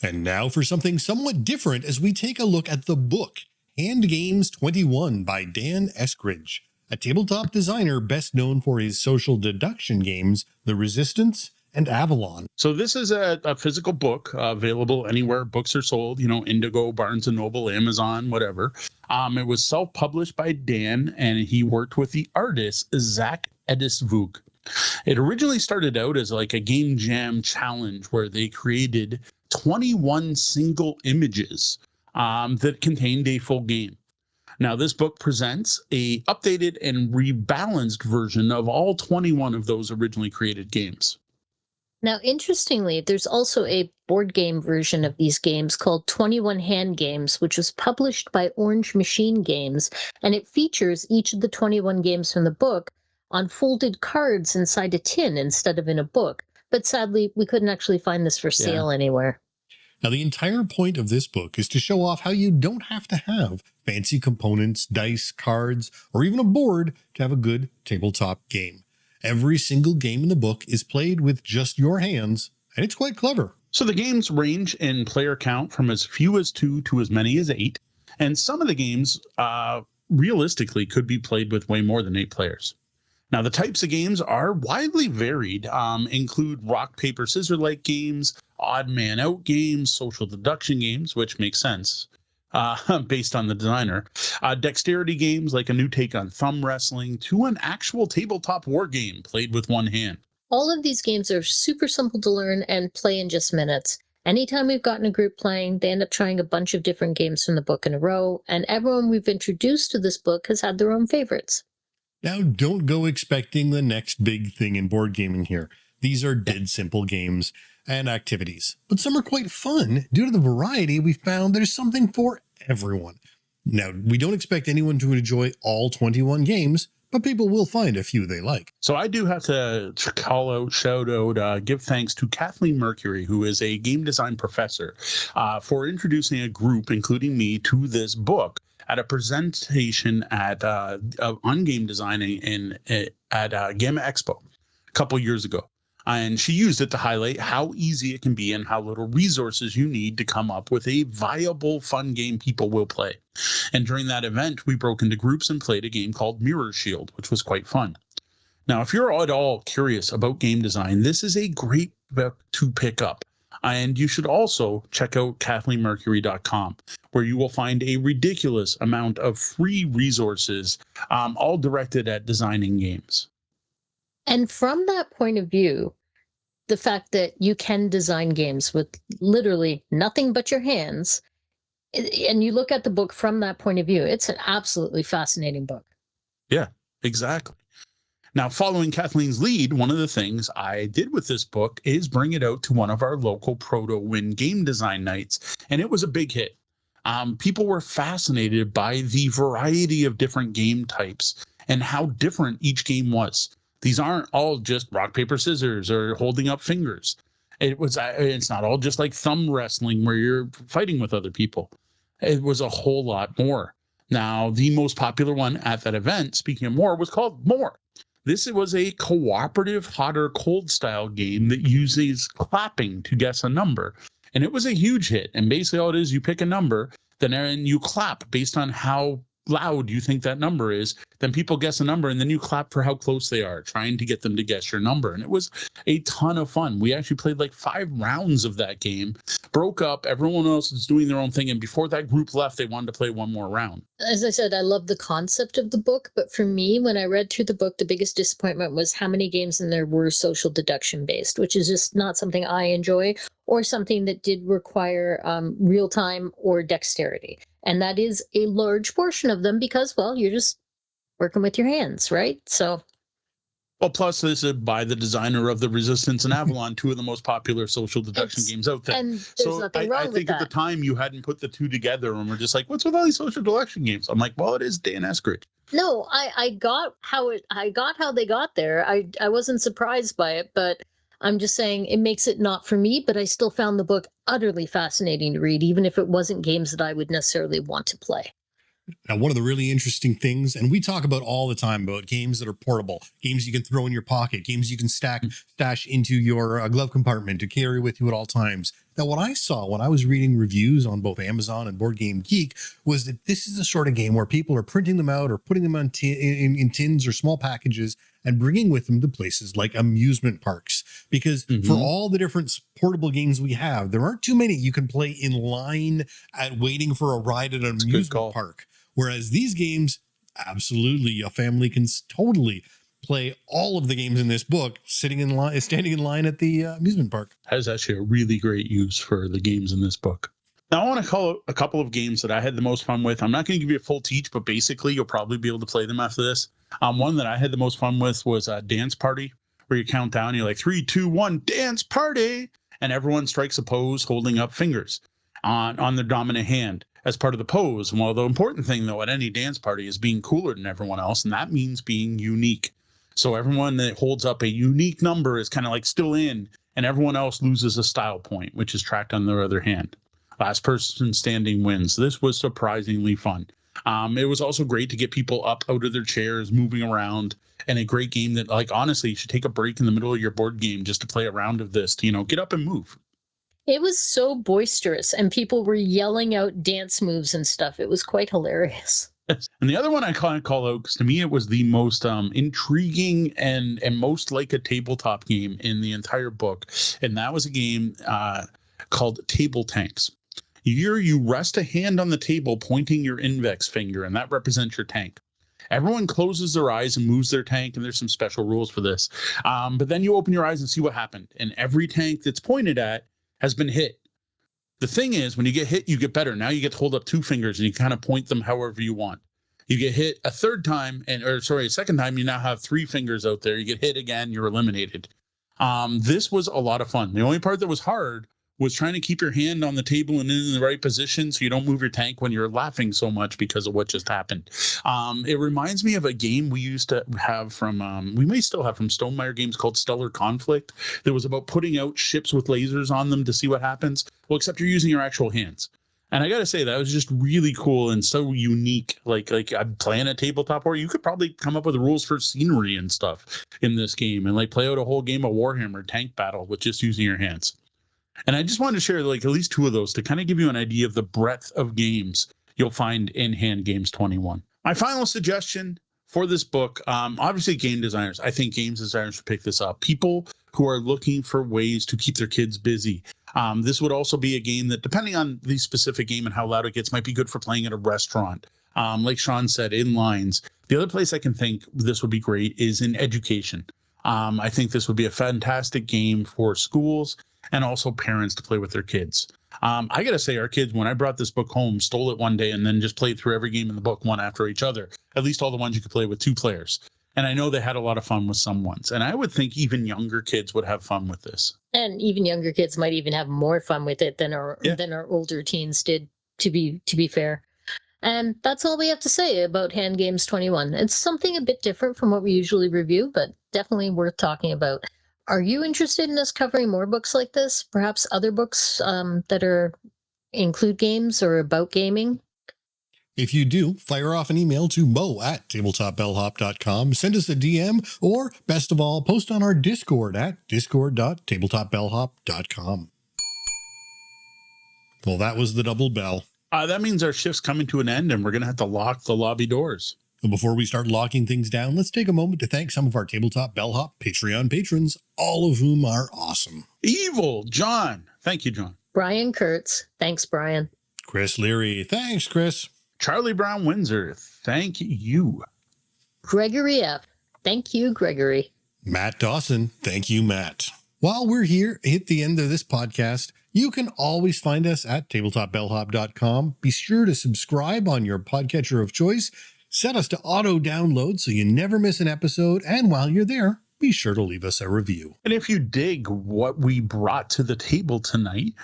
And now for something somewhat different as we take a look at the book, Hand Games 21 by Dan Eskridge, a tabletop designer best known for his social deduction games, The Resistance and Avalon. So this is a physical book available anywhere books are sold, Indigo, Barnes & Noble, Amazon, whatever. It was self-published by Dan, and he worked with the artist Zach Edisvoog. It originally started out as like a game jam challenge where they created 21 single images that contained a full game. Now, this book presents a updated and rebalanced version of all 21 of those originally created games. Now, interestingly, there's also a board game version of these games called 21 Hand Games, which was published by Orange Machine Games, and it features each of the 21 games from the book on folded cards inside a tin instead of in a book. but sadly, we couldn't actually find this for sale anywhere. Now, the entire point of this book is to show off how you don't have to have fancy components, dice, cards, or even a board to have a good tabletop game. Every single game in the book is played with just your hands, and it's quite clever. So the games range in player count from as few as 2 to as many as 8, and some of the games realistically could be played with way more than 8 players. Now, the types of games are widely varied, include rock, paper, scissors-like games, odd man out games, social deduction games, which makes sense based on the designer, dexterity games like a new take on thumb wrestling, to an actual tabletop war game played with one hand. All of these games are super simple to learn and play in just minutes. Anytime we've gotten a group playing, they end up trying a bunch of different games from the book in a row, and everyone we've introduced to this book has had their own favorites. Now, don't go expecting the next big thing in board gaming here. These are dead simple games and activities, but some are quite fun. Due to the variety, we found there's something for everyone. Now, we don't expect anyone to enjoy all 21 games, but people will find a few they like. So I do have to call out, shout out, give thanks to Kathleen Mercury, who is a game design professor, for introducing a group, including me, to this book at a presentation at on game designing at Gamma Expo a couple years ago. And she used it to highlight how easy it can be and how little resources you need to come up with a viable, fun game people will play. And during that event, we broke into groups and played a game called Mirror Shield, which was quite fun. Now, if you're at all curious about game design, this is a great book to pick up. And you should also check out KathleenMercury.com, where you will find a ridiculous amount of free resources, all directed at designing games. And from that point of view, the fact that you can design games with literally nothing but your hands, and you look at the book from that point of view, it's an absolutely fascinating book. Yeah, exactly. Now, following Kathleen's lead, one of the things I did with this book is bring it out to one of our local Proto-Win game design nights, and it was a big hit. People were fascinated by the variety of different game types and how different each game was. These aren't all just rock, paper, scissors or holding up fingers. It's not all just like thumb wrestling where you're fighting with other people. It was a whole lot more. Now, the most popular one at that event, speaking of more, was called More. This was a cooperative hot or cold style game that uses clapping to guess a number. And it was a huge hit. And basically all it is, you pick a number, then you clap based on how loud you think that number is. Then people guess a number, and then you clap for how close they are, trying to get them to guess your number. And it was a ton of fun. We actually played like 5 rounds of that game, broke up, everyone else was doing their own thing, and before that group left, they wanted to play one more round. As I said, I love the concept of the book, but for me, when I read through the book, the biggest disappointment was how many games in there were social deduction based, which is just not something I enjoy, or something that did require real time or dexterity. And that is a large portion of them because, well, you're just working with your hands, right? So. Well, plus this is by the designer of the Resistance and Avalon, 2 of the most popular social deduction games out there. And there's so nothing wrong I with think that. at the time you hadn't put the two together and we're just like, what's with all these social deduction games? I'm like, well, it is Dan Eskridge. No, I got how they got there. I wasn't surprised by it, but I'm just saying it makes it not for me, but I still found the book utterly fascinating to read, even if it wasn't games that I would necessarily want to play. Now, one of the really interesting things, and we talk about all the time about games that are portable, games you can throw in your pocket, games you can stash into your glove compartment to carry with you at all times. Now, what I saw when I was reading reviews on both Amazon and Board Game Geek was that this is the sort of game where people are printing them out or putting them on in tins or small packages and bringing with them to places like amusement parks. Because for all the different portable games we have, there aren't too many you can play in line at waiting for a ride at an amusement park. Whereas these games, absolutely, a family can totally play all of the games in this book standing in line at the amusement park. That is actually a really great use for the games in this book. Now, I want to call out a couple of games that I had the most fun with. I'm not going to give you a full teach, but basically you'll probably be able to play them after this. One that I had the most fun with was Dance Party, where you count down, you're like 3, 2, 1, dance party, and everyone strikes a pose holding up fingers on their dominant hand as part of the pose. Well, the important thing, though, at any dance party is being cooler than everyone else, and that means being unique. So everyone that holds up a unique number is kind of like still in, and everyone else loses a style point, which is tracked on their other hand. Last person standing wins. This was surprisingly fun. It was also great to get people up out of their chairs, moving around, and a great game that, like, honestly, you should take a break in the middle of your board game just to play a round of this to, get up and move. It was so boisterous, and people were yelling out dance moves and stuff. It was quite hilarious. And the other one I call out, because to me it was the most intriguing and most like a tabletop game in the entire book, and that was a game called Table Tanks. Here you rest a hand on the table pointing your index finger, and that represents your tank. Everyone closes their eyes and moves their tank, and there's some special rules for this. But then you open your eyes and see what happened, and every tank that's pointed at has been hit. The thing is, when you get hit, you get better. Now you get to hold up two fingers and you kind of point them however you want. You get hit a second time, you now have three fingers out there. You get hit again, you're eliminated. This was a lot of fun. The only part that was hard was trying to keep your hand on the table and in the right position so you don't move your tank when you're laughing so much because of what just happened. It reminds me of a game we used to have from, we may still have from Stonemaier Games called Stellar Conflict. That was about putting out ships with lasers on them to see what happens. Well, except you're using your actual hands. And I got to say, that was just really cool and so unique. Like I'm playing a tabletop, or you could probably come up with rules for scenery and stuff in this game and like play out a whole game of Warhammer tank battle with just using your hands. And I just wanted to share like at least two of those to kind of give you an idea of the breadth of games you'll find in Hand Games 21. My final suggestion for this book, obviously game designers. I think games designers should pick this up. People who are looking for ways to keep their kids busy. This would also be a game that, depending on the specific game and how loud it gets, might be good for playing at a restaurant. Like Sean said, in lines. The other place I can think this would be great is in education. I think this would be a fantastic game for schools and also parents to play with their kids. I got to say, our kids, when I brought this book home, stole it one day and then just played through every game in the book one after each other, at least all the ones you could play with two players. And I know they had a lot of fun with some ones. And I would think even younger kids would have fun with this. And even younger kids might even have more fun with it than our older teens did, to be fair. And that's all we have to say about Hand Games 21. It's something a bit different from what we usually review, but definitely worth talking about. Are you interested in us covering more books like this? Perhaps other books that include games or about gaming? If you do, fire off an email to mo@tabletopbellhop.com, send us a DM, or best of all, post on our Discord at discord.tabletopbellhop.com. Well, that was the double bell. That means our shift's coming to an end and we're going to have to lock the lobby doors. And before we start locking things down, let's take a moment to thank some of our Tabletop Bellhop Patreon patrons, all of whom are awesome. Evil John. Thank you, John. Brian Kurtz. Thanks, Brian. Chris Leary. Thanks, Chris. Charlie Brown Windsor. Thank you. Gregory F. Thank you, Gregory. Matt Dawson. Thank you, Matt. While we're here at the end of this podcast, you can always find us at tabletopbellhop.com. Be sure to subscribe on your podcatcher of choice. Set us to auto download so you never miss an episode. And while you're there, be sure to leave us a review. And if you dig what we brought to the table tonight,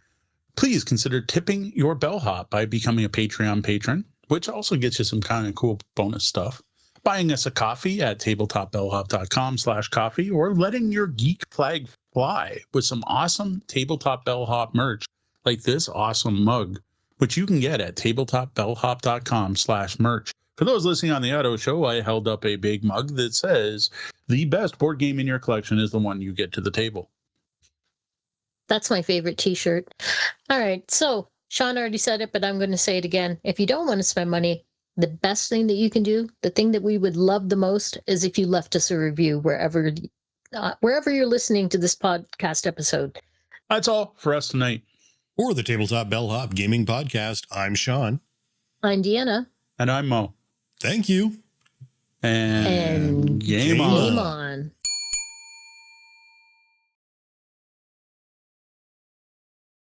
please consider tipping your bellhop by becoming a Patreon patron, which also gets you some kind of cool bonus stuff. Buying us a coffee at tabletopbellhop.com/coffee, or letting your geek flag fly with some awesome Tabletop Bellhop merch like this awesome mug, which you can get at tabletopbellhop.com/merch. For those listening on the auto show, I held up a big mug that says, the best board game in your collection is the one you get to the table. That's my favorite t-shirt. All right, so Sean already said it, but I'm going to say it again. If you don't want to spend money, the best thing that you can do, the thing that we would love the most, is if you left us a review wherever you're listening to this podcast episode. That's all for us tonight. For the Tabletop Bellhop Gaming Podcast, I'm Sean. I'm Deanna. And I'm Mo. Thank you. And game on. Game on.